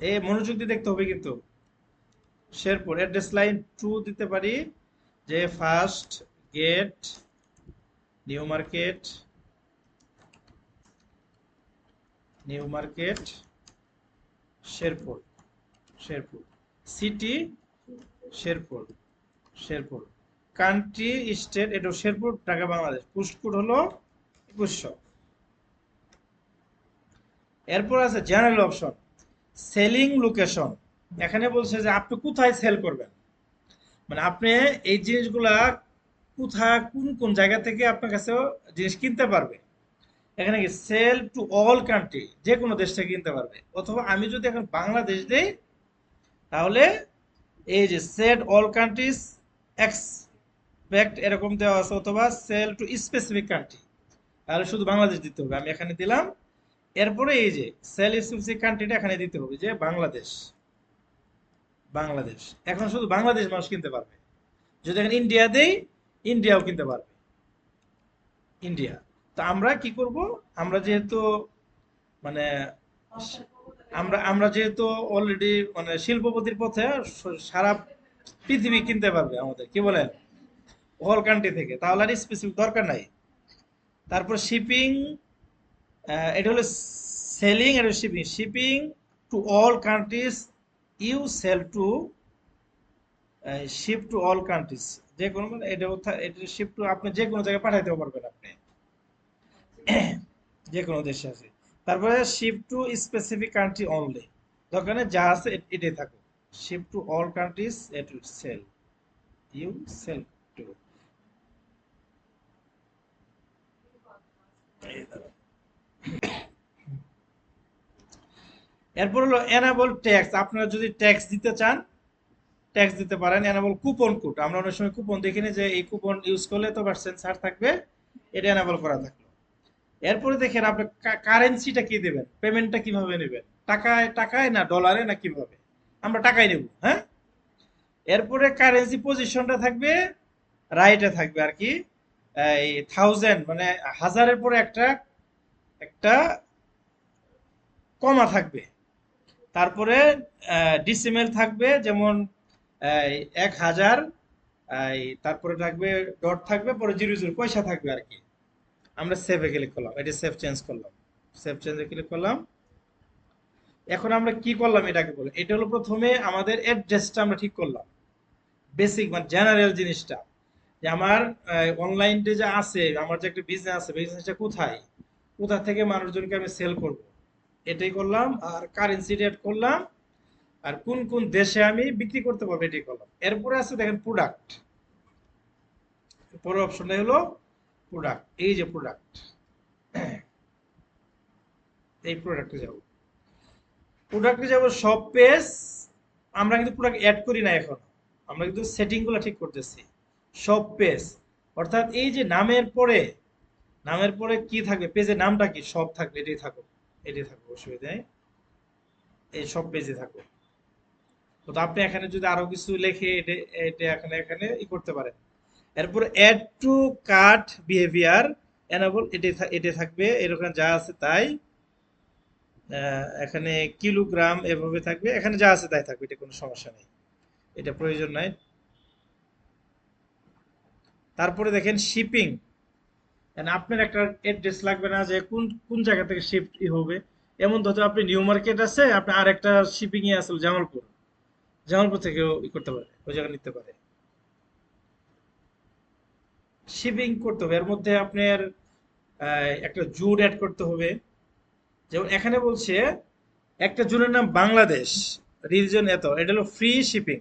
এই মনোযোগ দিয়ে দেখতে হবে কিন্তু। শেরপুর অ্যাড্রেস লাইন 2 দিতে পারি যে first get new market, new market Sherpur, Sherpur city Sherpur, Sherpur country state এটা শেরপুর ঢাকা বাংলাদেশ, পোস্টকোড হলো 2100। এরপর আছে জেনারেল অপশন, সেলিং লোকেশন। এখানে বলছে যে আপনি কোথায় সেল করবেন, মানে আপনি এই জিনিসগুলা কোথায় কোন কোন জায়গা থেকে আপনার কাছে জিনিস কিনতে পারবে। এখানে কি সেল টু অল কান্ট্রি, যে কোনো দেশ থেকে কিনতে পারবে। অথবা আমি যদি এখন বাংলাদেশ দেই তাহলে এই যে সেট অল কান্ট্রিজ এক্সপেক্ট এরকম দেওয়া আছে, অথবা সেল টু স্পেসিফিক কান্ট্রি, তাহলে শুধু বাংলাদেশ দিতে হবে, আমি এখানে দিলাম। এরপরে এই যে সেল স্পেসিফিক কান্ট্রিটা এখানে দিতে হবে যে বাংলাদেশ, বাংলাদেশ। এখন শুধু বাংলাদেশ মানুষ কিনতে পারবে। যদি এখন ইন্ডিয়া দেই, ইন্ডিয়াও কিনতে পারবে, ইন্ডিয়া। তো আমরা কি করব, আমরা যেহেতু মানে আমরা আমরা যেহেতু অলরেডি মানে শিল্পপতির পথে, সারা পৃথিবী কিনতে পারবে আমাদের, কি বলেন, অল কান্ট্রি থেকে, তাহলে আর স্পেসিফিক দরকার নাই। তারপর শিপিং, এটা হলো সেলিং, এটা shipping, shipping to all countries, you sell to ship to all countries, যে কোনো মানে এটা শিপ টু, আপনি যে কোনো জায়গায় পাঠাইতে পারবেন আপনি, যে কোনো দেশে আছে। তারপরে ship to specific country only, দোকানে যা আছে এটাই থাকুক। Ship to all countries at sell, you sell to. এরপর হলো এনাবল ট্যাক্স, আপনারা যদি ট্যাক্স দিতে চান ট্যাক্স দিতে পারেন। এনাবল কুপন কোড, আমরা অনেক সময় কুপন দেখিনি যে এই কুপন ইউজ করলে তো পার্সেন্ট ছাড় থাকবে, এটা এনাবল করা থাকলো। এরপরে দেখেন আপনি কারেন্সিটা কি দেবেন, পেমেন্টটা কিভাবে নেবেন, টাকায় টাকায় না ডলারে না কিভাবে, আমরা টাকায় নেব, হ্যাঁ। এরপরে কারেন্সি পজিশনটা থাকবে রাইটে থাকবে আর কি, এই থাউজেন্ড মানে হাজারের পরে একটা একটা কমা থাকবে। তারপরে ডিসিমেল থাকবে, যেমন 1000, তারপরে থাকবে ডট থাকবে, পরে 00 পয়সা থাকবে আর কি। আমরা সেভে ক্লিক করলাম, এটা সেভ চেঞ্জ করলাম, সেভ চেঞ্জে ক্লিক করলাম। এখন আমরা কি করলাম এটাকে বলে, এটা হলো প্রথমে আমাদের অ্যাড্রেসটা আমরা ঠিক করলাম, বেসিক মানে জেনারেল জিনিসটা, যে আমার অনলাইনে যে আছে, আমার যে একটা বিজনেস আছে, বিজনেসটা কোথায়, কোথা থেকে মানুষজনকে আমি সেল করব, এটাই করলাম। আর কারেন্সি রেট করলাম, আর কোন কোন দেশে আমি বিক্রি করতে পারবো এটাই করলাম। এরপরে আছে দেখেন প্রোডাক্ট, পরের অপশনটা হলো প্রোডাক্ট, এই যে প্রোডাক্ট, এই প্রোডাক্টে যাব, প্রোডাক্টে যাব সব পেজ। আমরা কিন্তু প্রোডাক্ট অ্যাড করি না এখন, আমরা কিন্তু সেটিং গুলো ঠিক করতেছি। সব পেজ অর্থাৎ এই যে নামের পরে কি থাকবে, পেজের নামটা কি, সব থাকবে, এটাই থাকুক, এটাই থাকুক, অসুবিধা নেই, এই সব পেজে থাকুক। তো আপনি এখানে যদি আরো কিছু লেখে এটা এটা এখানে এখানে করতে পারেন। এরপর add to cart behaviour enable, এটা থাকবে, এরকম যা আছে তাই। এখানে কিলোগ্রাম এভাবে থাকবে, এখানে যা আছে তাই থাকবে, এটা কোনো সমস্যা নেই, এটা প্রয়োজন নাই। তারপরে দেখেন শিপিং, আপনার একটা অ্যাড্রেস লাগবে না যে কোন কোন জায়গা থেকে শিফট হবে। এমন ধরতে আপনি নিউ মার্কেট আছে, আপনি আর একটা শিপিং এ আছে জামালপুর, জামালপুর থেকেও করতে পারে, ওই জায়গায় নিতে পারে। শিপিং করতে হবে, এর মধ্যে আপনার একটা জোন অ্যাড করতে হবে। যেমন এখানে বলছে একটা জোনের নাম বাংলাদেশ, রিজন এত, এটা হলো ফ্রি শিপিং।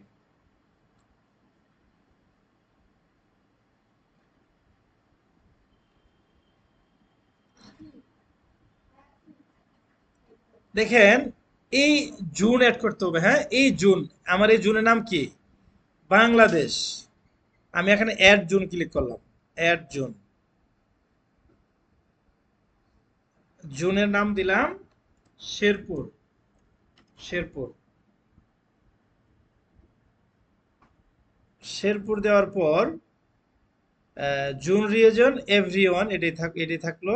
দেখেন এই জোন অ্যাড করতে হবে, হ্যাঁ এই জোন, আমার এই জোনের নাম কি, বাংলাদেশ। আমি এখানে অ্যাড জোন ক্লিক করলাম, অ্যাড জোন, জোনের নাম দিলাম শেরপুর, শেরপুর। শেরপুর দেওয়ার পর জুন রিজন এভরিওয়ান এটাই থাকলো।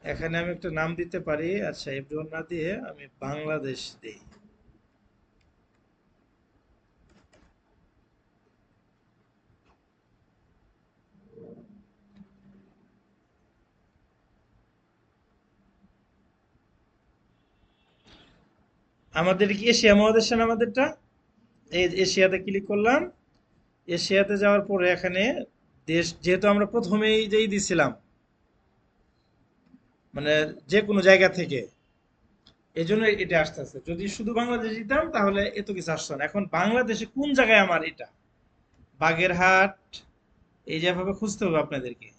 এখানে আমি একটা নাম দিতে পারি, আচ্ছা এভরিওয়ান না দিয়ে আমি বাংলাদেশ দিই। আমাদের কি এশিয়া মহাদেশ না আমাদেরটা? এই এশিয়াতে ক্লিক করলাম। এশিয়াতে যাওয়ার পরে এখানে দেশ যেহেতু আমরা প্রথমেই যেই দিছিলাম, মানে যে কোনো জায়গা থেকে, এই জন্য এটা আসতেছে। যদি শুধু বাংলাদেশ দিতাম তাহলে এত কিছু আসতো না। এখন বাংলাদেশে কোন জায়গায় আমার এটা, বাগেরহাট, এই যেভাবে খুঁজতে হবে আপনাদেরকে।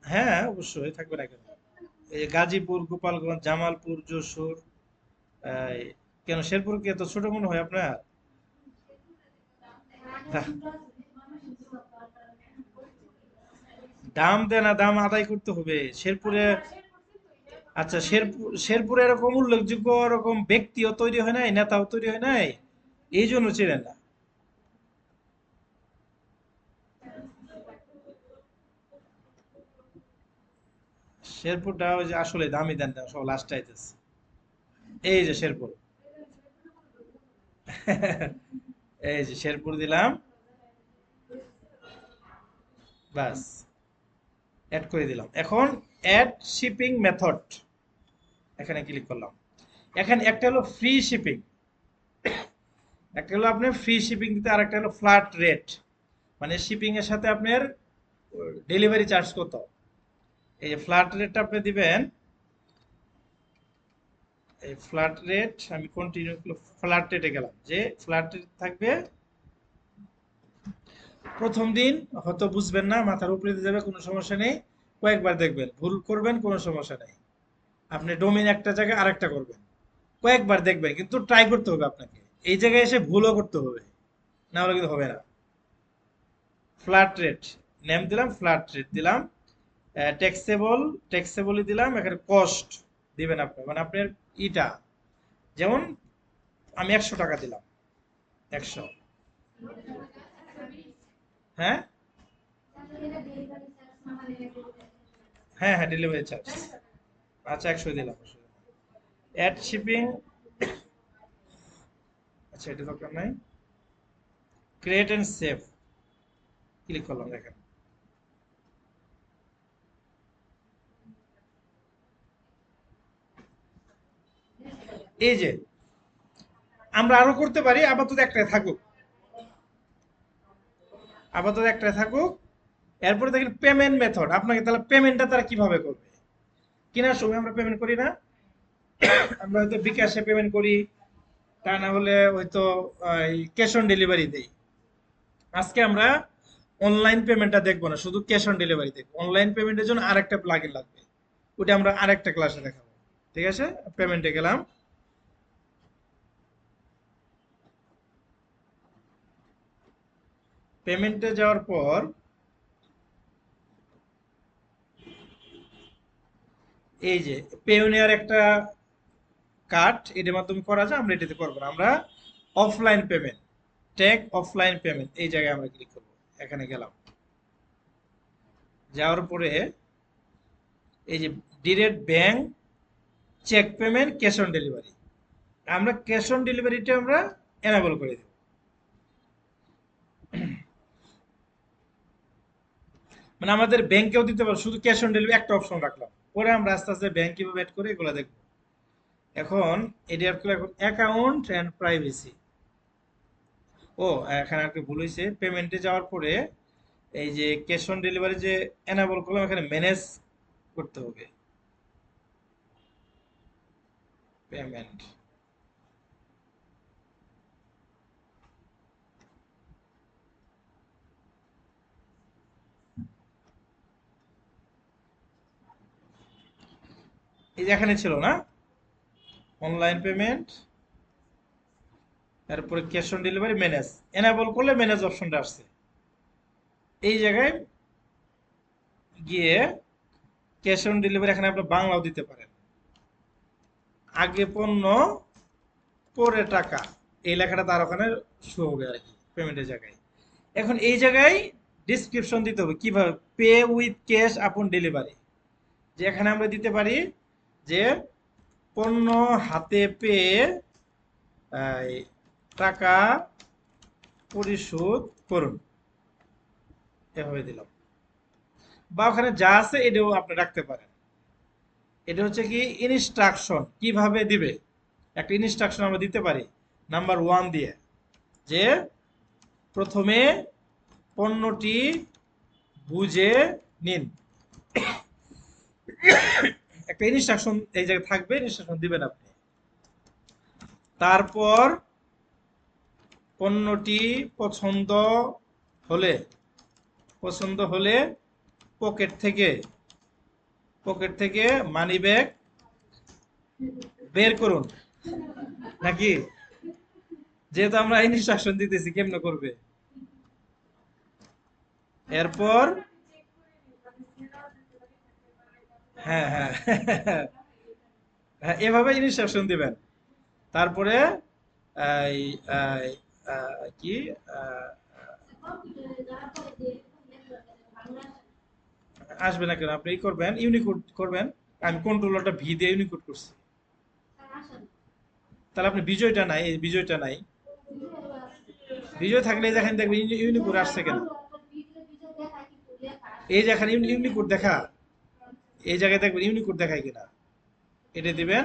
হ্যাঁ অবশ্যই থাকবে না কেন, এই যে গাজীপুর, গোপালগঞ্জ, জামালপুর, যশোর, এই, কেন শেরপুরকে এত ছোট মনে হয় আপনার? দাম দেয় না, দাম আদায় করতে হবে শেরপুরে। আচ্ছা শেরপুরে এরকম উল্লেখযোগ্য এরকম ব্যক্তিও তৈরি হয় নাই, নেতাও তৈরি হয় নাই, এই জন্য চেনেন না। শেরপুরটা ওই যে আসলে দামি দেন না, সব লাস্ট আইতেছে। এই যে শেরপুর, এই যে শেরপুর দিলাম, বাস অ্যাড করে দিলাম। এখন অ্যাড শিপিং মেথড, এখানে ক্লিক করলাম। এখানে একটা হলো ফ্রি শিপিং, একটা হলো আপনার ফ্রি শিপিং দিতে, আর একটা হলো ফ্ল্যাট রেট, মানে শিপিং এর সাথে আপনার ডেলিভারি চার্জ কত। এই যে ফ্ল্যাট রেটটা আপনি দিবেন, এই ফ্ল্যাট রেট আমি কন্টিনিউ ফ্ল্যাট রেটে গেলাম, যে ফ্ল্যাট রেট থাকবে। প্রথম দিন হয়তো বুঝবেন না, মাথার উপরে দিয়ে যাবে, কোনো সমস্যা নেই। কয়েকবার দেখবেন, ভুল করবেন কোনো সমস্যা নেই। আপনি ডোমেইন একটা জায়গায় আরেকটা করবেন, কয়েকবার দেখবেন, কিন্তু ট্রাই করতে হবে আপনাকে। এই জায়গায় এসে ভুলও করতে হবে, না হলে কিন্তু হবে না। ফ্ল্যাট রেট নেম দিলাম, ফ্ল্যাট রেট দিলাম। ট্যাক্সেবল, ট্যাক্সেবলই দিলাম। এখানে কস্ট দিবেন আপনি, মানে আপনার ইটা, যেমন আমি 100 টাকা দিলাম, 100। হ্যাঁ হ্যাঁ হ্যাঁ ডেলিভারি চার্জ, আচ্ছা 100 দিলাম। অ্যাড শিপিং, আচ্ছা এটা দরকার নাই। ক্রিয়েট এন্ড সেভ, ক্লিক করলাম, দেখেন। এই যে আমরা আরো করতে পারি, আপাতত একটাই থাকুক, আপাতত একটাই থাকুক। এরপরে দেখেন পেমেন্ট মেথড, আপনাকে তাহলে পেমেন্টটা তারা কিভাবে করবে। কেনার সময় আমরা পেমেন্ট করি না, আমরা হয়তো বিকাশে পেমেন্ট করি, তা না হলে হয়তো ক্যাশ অন ডেলিভারি দেই। আজকে আমরা অনলাইন পেমেন্টটা দেখবো না, শুধু ক্যাশ অন ডেলিভারি দেখবো। অনলাইন পেমেন্টের জন্য আরেকটা প্লাগইন লাগবে, ওটা আমরা আরেকটা ক্লাসে দেখাবো। ঠিক আছে, পেমেন্টে গেলাম। পেমেন্টে যাওয়ার পর এই যে পেওনিয়ার একটা কার্ড, এটার মাধ্যমে করা যায়, আমরা এটাতে করবো না। আমরা offline payment, take offline payment, এই জায়গায় আমরা ক্লিক করবো। এখানে গেলাম, যাওয়ার পরে এই যে direct bank, cheque payment, cash on delivery, আমরা ক্যাশ অন ডেলিভারিটা আমরা এনাবল করে দেব। মানে আমাদের ব্যাংকেও দিতে পারবো, শুধু ক্যাশ অন ডেলিভারি একটা অপশন রাখলাম, পরে আমরা আস্তে আস্তে ব্যাংক কিভাবে অ্যাড করে এগুলো দেখবো। এখন এটি এখন অ্যাকাউন্ট অ্যান্ড প্রাইভেসি। ও এখানে একটা ভুল হয়েছে, পেমেন্টে যাওয়ার পরে এই যে ক্যাশ অন ডেলিভারি যে এনাবল করলাম, এখানে ম্যানেজ করতে হবে পেমেন্ট। এই যে এখানে ছিল না, অনলাইন পেমেন্ট, তারপরে cash on delivery, manage, enable করলে ম্যানেজ অপশনটা আসছে। এই জায়গায় গিয়ে ক্যাশ অন ডেলিভারি, এখানে আপনি বাংলাও দিতে পারেন, আগে পণ্য পরে টাকা, এই লেখাটা তার ওখানে শো হবে আর কি পেমেন্টের জায়গায়। এখন এই জায়গায় ডিসক্রিপশন দিতে হবে কিভাবে পে উইথ ক্যাশ আপন ডেলিভারি। যে এখানে আমরা দিতে পারি যে পণ্য হাতে পেয়ে টাকা পরিশোধ করুন, এভাবে দিলাম। বা ওখানে যা আছে এটাও আপনি রাখতে পারেন। এটা হচ্ছে কি ইনস্ট্রাকশন কিভাবে দিবে, একটা ইনস্ট্রাকশন আমরা দিতে পারি নাম্বার 1 দিয়ে, যে প্রথমে পণ্যটি বুঝে নিন। একটা ইনস্ট্রাকশন এই জায়গায় থাকবে, ইনস্ট্রাকশন দিবেন আপনি। তারপর পণ্যটি পছন্দ হলে পকেট থেকে মানি ব্যাগ বের করুন, নাকি? যেহেতু আমরা ইনস্ট্রাকশন দিতেছি কেমনে করবে। এরপর হ্যাঁ হ্যাঁ হ্যাঁ, এভাবে ইনস্ট্রাকশন দিবেন। তারপরে এই, এই, কি আহ, আসবে না কেন, আপনি ই করবেন ইউনিকোড করবেন। আমি কন্ট্রোলারটা ভি দিয়ে ইউনিকোড করছি। তাহলে আপনি বিজয়টা নাই, এই বিজয়টা নাই। বিজয় থাকলে যেখানে দেখবেন ইউনিকোড আসছে কেন, এই যে এখানে ইউনিকোড দেখা, এই জায়গায় দেখবেন ইউনিকোড দেখায় কিনা, এটা দিবেন।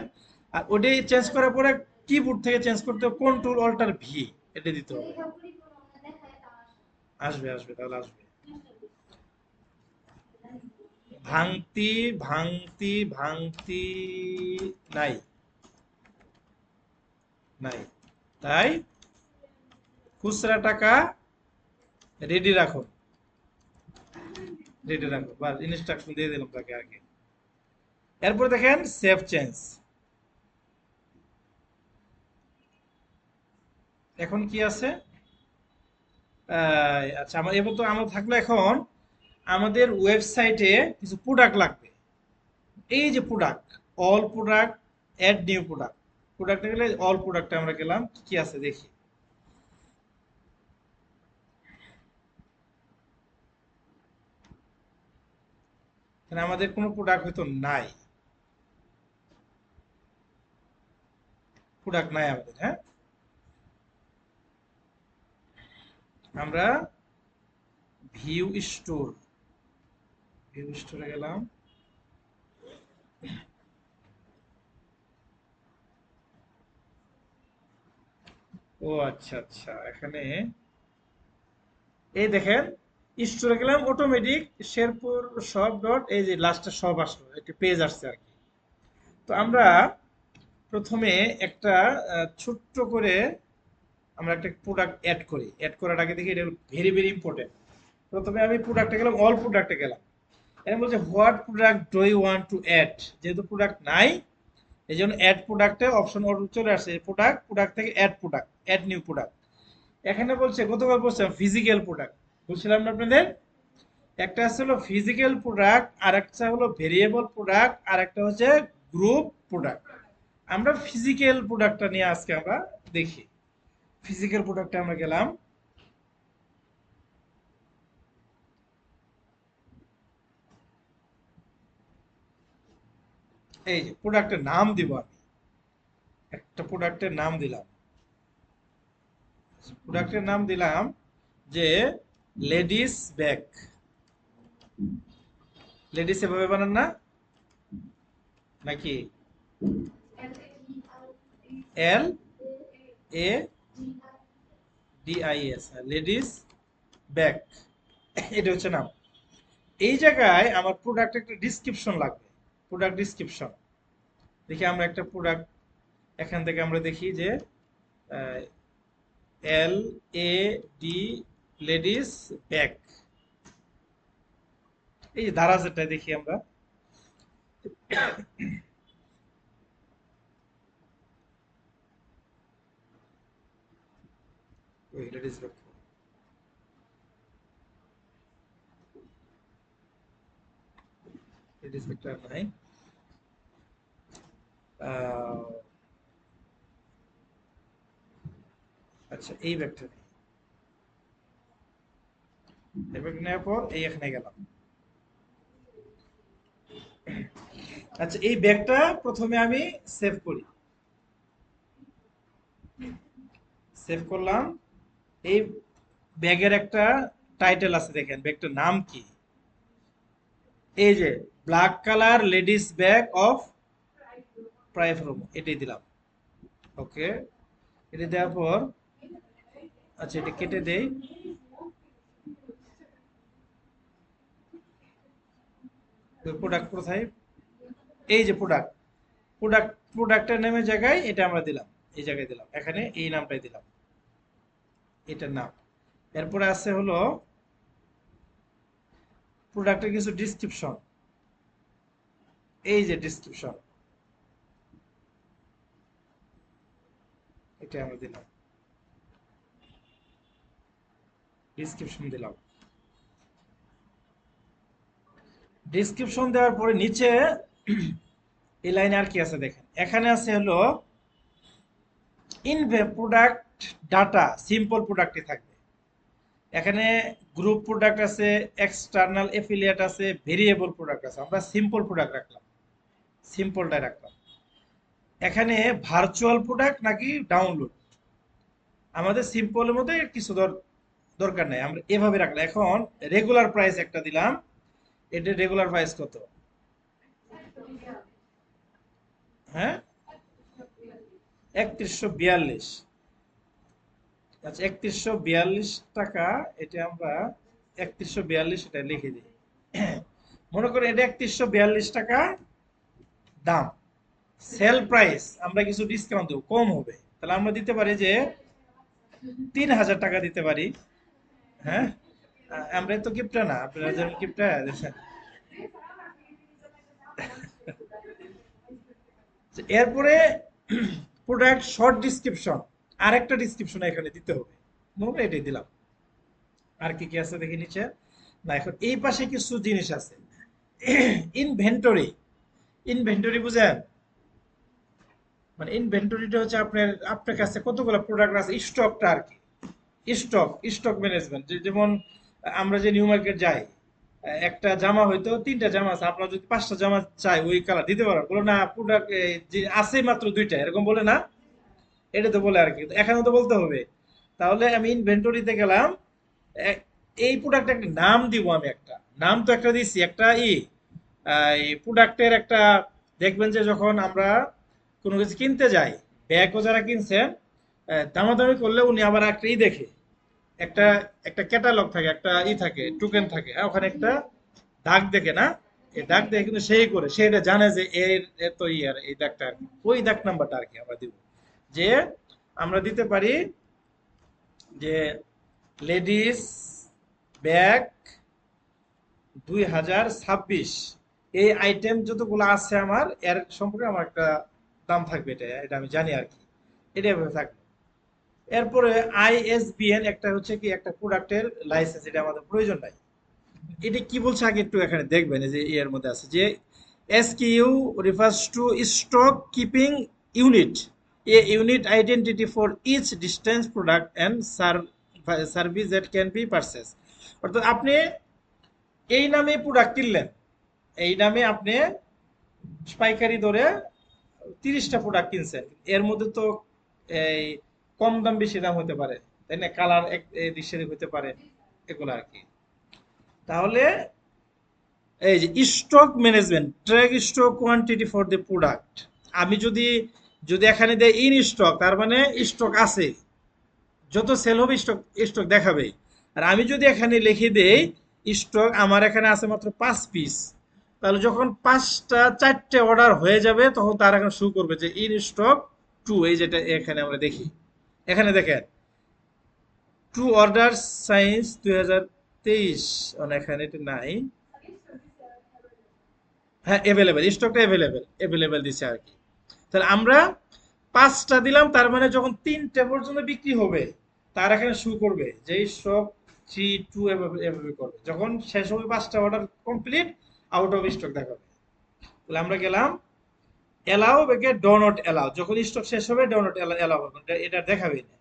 আর ওটাই চেঞ্জ করার পরে কিবোর্ড থেকে চেঞ্জ করতে হবে কন্ট্রোল অল্টার ভি, এটা দিতে হবে। আসবে আসবে, তাহলে আসবে। ভাঙতি ভাঙতি নাই, নাই, তাই খুচরা টাকা রেডি রাখুন, বা ইনস্ট্রাকশন দিয়ে দিলাম তাকে আগে। এরপর দেখেন সেভ চেঞ্জ। এখন কি আছে, আচ্ছা আমার এবার তো আমার থাকলো এখন আমাদের ওয়েবসাইটে কিছু প্রোডাক্ট লাগবে। এই যে product, all product, add new product. প্রোডাক্টে গেলে অল প্রোডাক্টে আমরা গেলাম, কি কি আছে দেখি। এখানে আমাদের কোনো প্রোডাক্ট হয়তো নাই, প্রোডাক্ট নাই আমাদের। হ্যাঁ, আমরা ভিউ স্টোর, ভিউ স্টোরে গেলাম। ও আচ্ছা আচ্ছা, এখানে এই দেখেন স্টোরে গেলাম, অটোমেটিক শেরপুর শপ ডট, এই যে লাস্টে সব আসলো, একটি পেজ আসছে আর কি। তো আমরা প্রথমে একটা ছোট্ট করে আমরা একটা প্রোডাক্ট অ্যাড করি। অ্যাড করার আগে দেখি এটা ভেরি ভেরি ইম্পর্টেন্ট। প্রথমে আমি প্রোডাক্টে গেলাম, অল প্রোডাক্টে গেলাম। এখানে বলছে what product do you want to add, যেহেতু প্রোডাক্ট নাই এই জন্য অ্যাড প্রোডাক্টে অপশন চলে আসছে, প্রোডাক্ট, প্রোডাক্ট থেকে add product, add new product. এখানে বলছে গতকাল বলছিলাম ফিজিক্যাল প্রোডাক্ট, বলছিলাম না আপনাদের একটা আছে হলো ফিজিক্যাল প্রোডাক্ট, আর একটা হলো ভেরিয়েবল প্রোডাক্ট, আর একটা হচ্ছে গ্রুপ প্রোডাক্ট। আমরা ফিজিক্যাল প্রোডাক্টটা নিয়ে আজকে আমরা দেখি। ফিজিক্যাল প্রোডাক্টে আমরা গেলাম, এই যে প্রোডাক্টের নাম দিব আমি, একটা প্রোডাক্টের নাম দিলাম। প্রোডাক্টের নাম দিলাম যে লেডিস ব্যাগ। লেডিস এভাবে বানান না নাকি, L A D I S, ladies bag, এটা হচ্ছে নাম। এই জায়গায় আমার প্রোডাক্ট একটা ডিসক্রিপশন লাগবে, প্রোডাক্ট ডিসক্রিপশন। দেখি আমরা একটা প্রোডাক্ট এখান থেকে আমরা দেখি যে এল এ ডি লেডিস ব্যাগ, এই যে দারাজটা দেখি আমরা। ওই লেডিস ব্যাগ, লেডিস ব্যাগটা নাই। আহ, আচ্ছা এই ব্যাগটা নেই, এই ব্যাগ নেওয়ার পর এই এখানে গেলাম। আচ্ছা এই ব্যাগটা প্রথমে আমি সেভ করি, সেভ করলাম। এই ব্যাগের একটা টাইটেল আছে, দেখেন ব্যাগটার নাম কি, এই যে black colour ladies bag of প্রাইফ্রম, এটাই দিলাম। ওকে, এটা দেওয়ার পর আচ্ছা এটা কেটে দেই। প্রোডাক্ট কোথায়, এই যে প্রোডাক্ট, প্রোডাক্টের নামের জায়গায় এটা আমরা দিলাম, এই জায়গায় দিলাম, এখানে এই নামটাই দিলাম, এটার নাম। এরপরে আছে হলো প্রোডাক্টের কিছু ডিসক্রিপশন, এই যে ডিসক্রিপশন, এটা আমরা দিলাম, ডিসক্রিপশন দিলাম। ডিসক্রিপশন দেওয়ার পরে নিচে এই লাইনে আর কি আছে দেখেন, এখানে আছে হলো ইন প্রোডাক্ট ডাটা, সিম্পল প্রোডাক্টই থাকবে। এখানে গ্রুপ প্রোডাক্ট আছে, এক্সটার্নাল এফিলিয়েট আছে, ভেরিয়েবল প্রোডাক্ট আছে, আমরা সিম্পল প্রোডাক্ট রাখলাম, সিম্পলটাই রাখলাম। এখানে ভার্চুয়াল প্রোডাক্ট নাকি ডাউনলোড, আমাদের সিম্পলের মধ্যে কিছু দরকার নাই, আমরা এভাবে রাখলাম। এখন রেগুলার প্রাইস একটা দিলাম, এটা রেগুলার প্রাইস কত, হ্যাঁ ৩১৪২। আচ্ছা ৩১৪২ টাকা, এটা আমরা ৩১৪২ এটা লিখে দিই। মনে করেন এটা ৩১৪২ টাকা দাম, সেল প্রাইস আমরা কিছু ডিসকাউন্ট দেবো, কম হবে, তাহলে আমরা দিতে পারি যে ৩০০০ টাকা দিতে পারি। হ্যাঁ আমরা তো কিপটা না, আপনারা যেমন কিপটা। এরপরে প্রোডাক্ট শর্ট ডিসক্রিপশন, আরেকটা ডিসক্রিপশন এখানে দিতে হবে, মনে হয় এটাই দিলাম। আর কি কি আছে দেখে নিচে, না এখন এই পাশে কিছু জিনিস আছে, ইনভেন্টরি, ইনভেন্টরি বুঝেন, মানে ইনভেন্টরিটা হচ্ছে আপনার আপনার কাছে কতগুলো প্রোডাক্ট আছে, স্টকটা আর কি, স্টক ম্যানেজমেন্ট। যেমন আমরা যে নিউ মার্কেট যাই, একটা জামা হয়তো ৩টা জামা আছে, আপনার যদি ৫টা জামা চাই ওই কালার দিতে পারবেন, বলো না প্রোডাক্ট যে আছে মাত্র ২টা, এরকম বলে না, এটা তো বলে আর কি, এখানেও তো বলতে হবে। তাহলে আমি ইনভেন্টরিতে গেলাম, এই প্রোডাক্ট একটা নাম দিব, আমি একটা নাম তো একটা দিচ্ছি, একটা এই প্রোডাক্টের একটা, দেখবেন যে যখন আমরা কোনো কিছু কিনতে যাই, ব্যাগও যারা কিনছেন, দামাদামি করলে উনি আবার একটা দেখে, একটা একটা ক্যাটালগ থাকে, একটা থাকে, টোকেন থাকে, ওখানে একটা দাগ দেখে না, এই দাগ দেখে কিন্তু সেই করে সে এটা জানে যে এর এত ইয়ার এই দাগটা আর কি, ওই দাগ নাম্বারটা আর কি আমরা দিব, যে আমরা দিতে পারি যে লেডিস ব্যাগ ২০২৬, এই আইটেম যতগুলো আছে আমার এর সম্পর্কে আমার একটা দাম থাকবে, এটা এটা আমি জানি আর কি, এটা এভাবে থাকবে। এরপরে আইএসবিএন একটা হচ্ছে কি একটা প্রোডাক্টের লাইসেন্স, এটা আমাদের প্রয়োজন নাই। এটা কি বলছে আগে একটু এখানে দেখবেন, এই যে এর মধ্যে আছে যে SKU refers to stock keeping unit, a unit identity for each distance product and service that can be purchase. অর্থাৎ আপনি এই নামে প্রোডাক্ট কিনলেন, এই নামে আপনি পাইকারি দরে ৩০টা প্রোডাক্ট কিনছেন, এর মধ্যে তো এই কম দাম বেশি দাম হতে পারে, তাই না, কালার এক দৃশ্যের হতে পারে, এগুলো আর কি। তাহলে এই যে stock management, track stock quantity for the product, আমি যদি যদি এখানে দেয় ইন স্টক, তার মানে স্টক আছে, যত সেল হবে স্টক স্টক দেখাবে। আর আমি যদি এখানে লিখে দেই স্টক আমার এখানে আছে মাত্র 5 পিস, তাহলে যখন 4টে অর্ডার হয়ে যাবে তখন তার এখানে শো করবে যে ইন স্টক 2, এই যেটা এখানে আমরা দেখি, এখানে দেখেন টু অর্ডার সাইন্স 2023, এখানে এটা নাই, হ্যাঁ অ্যাভেলেবেল, স্টকটা অ্যাভেলেবেল দিচ্ছে আর কি। তাহলে আমরা 5টা দিলাম, তার মানে যখন 3টে পর্যন্ত বিক্রি হবে তার এখানে শো করবে যে স্টক 3 2, এভাবে এভাবে করবে, যখন শেষ হবে 5টা order complete, out of stock দেখাবে। তাহলে আমরা গেলাম এলাও বেগে ডো নট এলাও, যখন স্টক শেষ হবে ডো নট এলাও হবে, এটা দেখাবে না।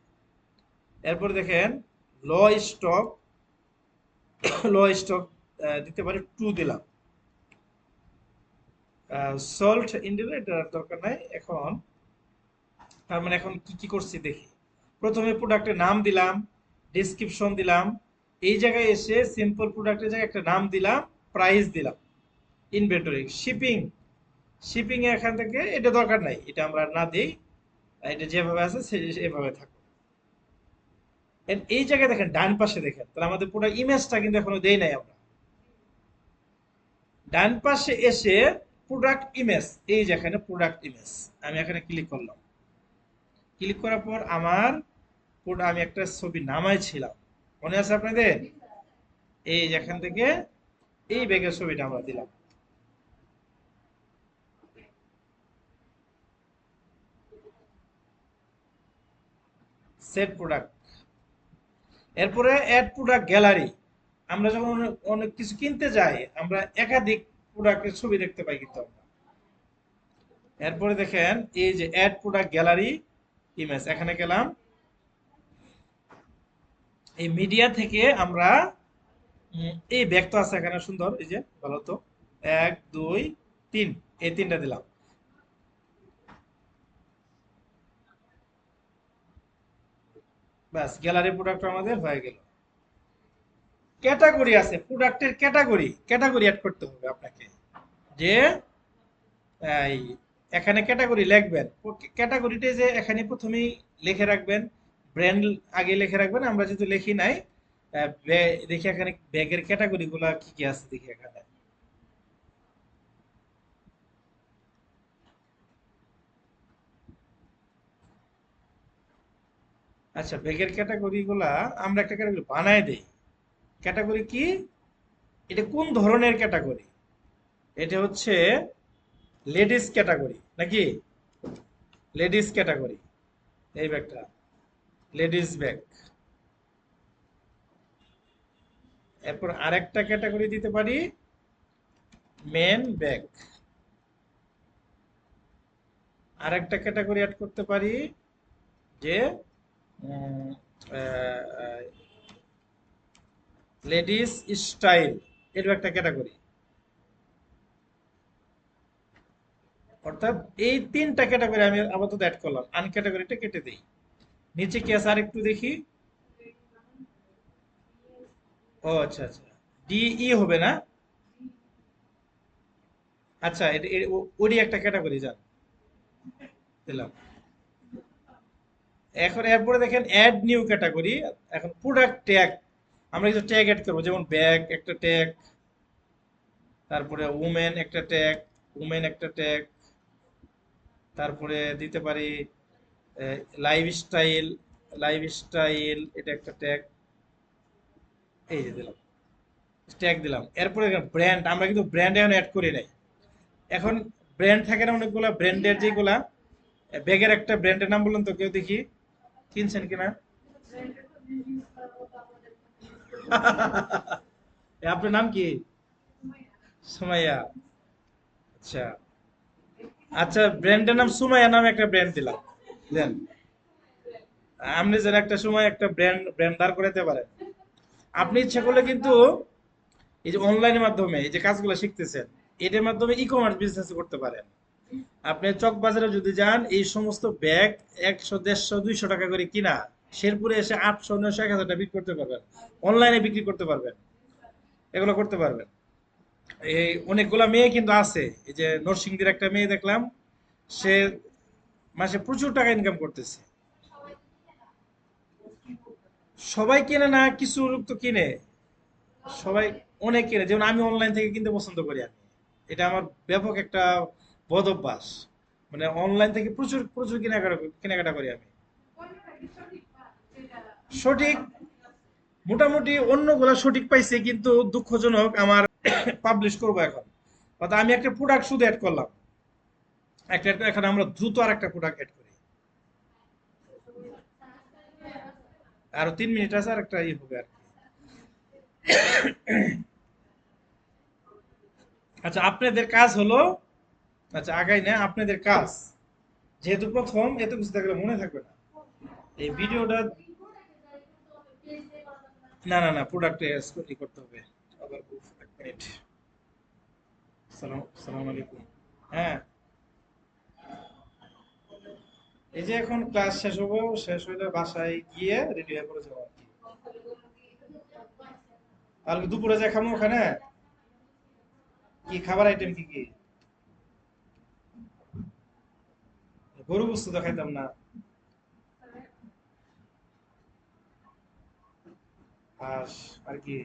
এরপর দেখেন ল স্টক, ল স্টক দিতে পারি 2 দিলাম। সল্ট ইন্ডিয়া এটা দরকার নাই এখন। তার মানে এখন কি কি করছি দেখি। প্রথমে প্রোডাক্টের নাম দিলাম, ডেসক্রিপশন দিলাম, এই জায়গায় এসে সিম্পল প্রোডাক্টের জায়গায় একটা নাম দিলাম, প্রাইস দিলাম, ইনভেন্টরি, শিপিং, শিপিং এখান থেকে এটা দরকার নাই, এটা আমরা না দিই, এটা যেভাবে আছে এভাবে থাকবে। এই জায়গায় দেখেন ডান পাশে দেখেন, তাহলে আমাদের পুরো ইমেজটা কিন্তু এখনো দেই নাই আমরা। ডান পাশে এসে প্রোডাক্ট ইমেজ, এই যেখানে প্রোডাক্ট ইমেজ, আমি এখানে ক্লিক করলাম। ক্লিক করার পর আমার আমি একটা ছবি নামাইছিলাম, মনে আছে আপনাদের? এই যেখান থেকে এই ব্যাগের ছবিটা আমরা দিলাম। সেট প্রোডাক্ট, এরপরে অ্যাড প্রোডাক্ট গ্যালারি। আমরা যখন অনেক কিছু কিনতে যাই আমরা একাধিক প্রোডাক্টের ছবি দেখতে পাই কিন্তু আমরা। এরপরে দেখেন এই যে অ্যাড প্রোডাক্ট গ্যালারি ইমেজ, এখানে গেলাম। এই মিডিয়া থেকে আমরা এই ব্যাগ তো আছে এখানে সুন্দর, এই যে ভালো তো, 1 2 3, এই তিনটা দিলাম। ব্যাস, গ্যালারি প্রোডাক্ট আমাদের হয়ে গেল। ক্যাটাগরি আছে, প্রোডাক্টের ক্যাটাগরি, ক্যাটাগরি অ্যাড করতে হবে আপনাকে, যে এই এখানে ক্যাটাগরি লিখবেন। ক্যাটাগরিতে যে এখানে প্রথমেই লিখে রাখবেন, ব্র্যান্ড আগে লিখে রাখবেন। আমরা যেহেতু লিখি নাই, দেখি এখানে ব্যাগের ক্যাটাগরি গুলা কি কি আছে দেখি এখানে। আচ্ছা, ব্যাগের ক্যাটাগরি গুলা আমরা একটা ক্যাটাগরি বানায় দেই। ক্যাটাগরি কি, এটা কোন ধরনের ক্যাটাগরি? এটা হচ্ছে লেডিস ক্যাটাগরি নাকি? লেডিস ক্যাটাগরি, এই ব্যাগটা লেডিস ব্যাগ। এরপর আরেকটা ক্যাটাগরি দিতে পারি মেন ব্যাগ। আরেকটা ক্যাটাগরি অ্যাড করতে পারি যে লেডিস স্টাইল, এরও একটা ক্যাটাগরি। অর্থাৎ এই তিনটা ক্যাটাগরি আমি আপাতত অ্যাড করলাম, আনক্যাটাগরিটা কেটে দিই। নিচে কি আছে আরেকটু দেখি। ও আচ্ছা আচ্ছা, ডিই হবে না? আচ্ছা, ওরই একটা ক্যাটাগরি যান, দিলাম। এখন এরপরে দেখেন অ্যাড নিউ ক্যাটাগরি। এখন প্রোডাক্ট ট্যাগ, আমরা কিছু ট্যাগ অ্যাড করবো, যেমন ব্যাগ একটা ট্যাগ, তারপরে উমেন একটা ট্যাগ, উমেন একটা ট্যাগ, তারপরে দিতে পারি লাইফস্টাইল, লাইফস্টাইল এটা একটা ট্যাগ, এই যে দিলাম, ট্যাগ দিলাম। এরপরে ব্র্যান্ড, আমরা কিন্তু ব্র্যান্ড এখন অ্যাড করি নাই। এখন ব্র্যান্ড থাকে না অনেকগুলা, ব্র্যান্ডের যেগুলা, ব্যাগের একটা ব্র্যান্ডের নাম বলুন তো কেউ দেখি, কিনছেন কিনা? আপনার নাম কি? সুমাইয়া, আচ্ছা। আচ্ছা, ব্র্যান্ডের নাম সুমাইয়া নামে একটা ব্র্যান্ড দিলাম, দেন আপনি যেন একটা সময় একটা ব্র্যান্ড দাঁড় করাতে পারেন। আপনি ইচ্ছা করলে কিন্তু এই যে অনলাইনের মাধ্যমে এই যে কাজগুলো শিখতেছেন, এটার মাধ্যমে ই কমার্স বিজনেস করতে পারেন। আপনি চক বাজারে যদি যান, এই সমস্ত ব্যাগ 100 150 200 টাকা করে কিনা শেরপুরে এসে 800 900 1000 টাকা বিক্রি করতে পারবেন, অনলাইনে বিক্রি করতে পারবেন, এগুলো করতে পারবেন। এই অনেকগুলা মেয়ে কিন্তু আছে, এই যে নরসিংদীর একটা মেয়ে দেখলাম, সে মাসে প্রচুর টাকা ইনকাম করতেছে। সবাই কিনে না, কিছু লোক তো কিনে, সবাই অনেক কিনে, যেমন আমি অনলাইন থেকে কিনতে পছন্দ করি। আমি, এটা আমার ব্যাপক একটা বদ অভ্যাস, মানে অনলাইন থেকে প্রচুর প্রচুর কেনাকাটা করি আমি। সঠিক, মোটামুটি অন্যগুলা সঠিক পাইছে, কিন্তু দুঃখজনক আমার পাবলিশ করবো এখন, অর্থাৎ আমি একটা প্রোডাক্ট শুধু অ্যাড করলাম, এখন আমরা দ্রুত আর একটা প্রোডাক্ট অ্যাড করি। আরো 3 মিনিট আছে, আর একটা ই হবে আর কি। আচ্ছা, আপনাদের কাজ হলো, আচ্ছা আগাই না, আপনাদের কাজ যেহেতু প্রথম, এত কিছু থাকলে মনে থাকবে না, এই ভিডিওটা না না না, প্রোডাক্টে করতে হবে। আবার এক মিনিট। সালাম আলাইকুম। হ্যাঁ, এই যে এখন ক্লাস শেষ হবো, শেষ হইলে বাসায় গিয়ে রেডি হয়ে পড়ে যাবো আর কি। কালকে দুপুরে যা খাবো ওখানে, কি খাবার আইটেম কি কি? গরু বস্তু তো খাইতাম না। হাঁস আর কি?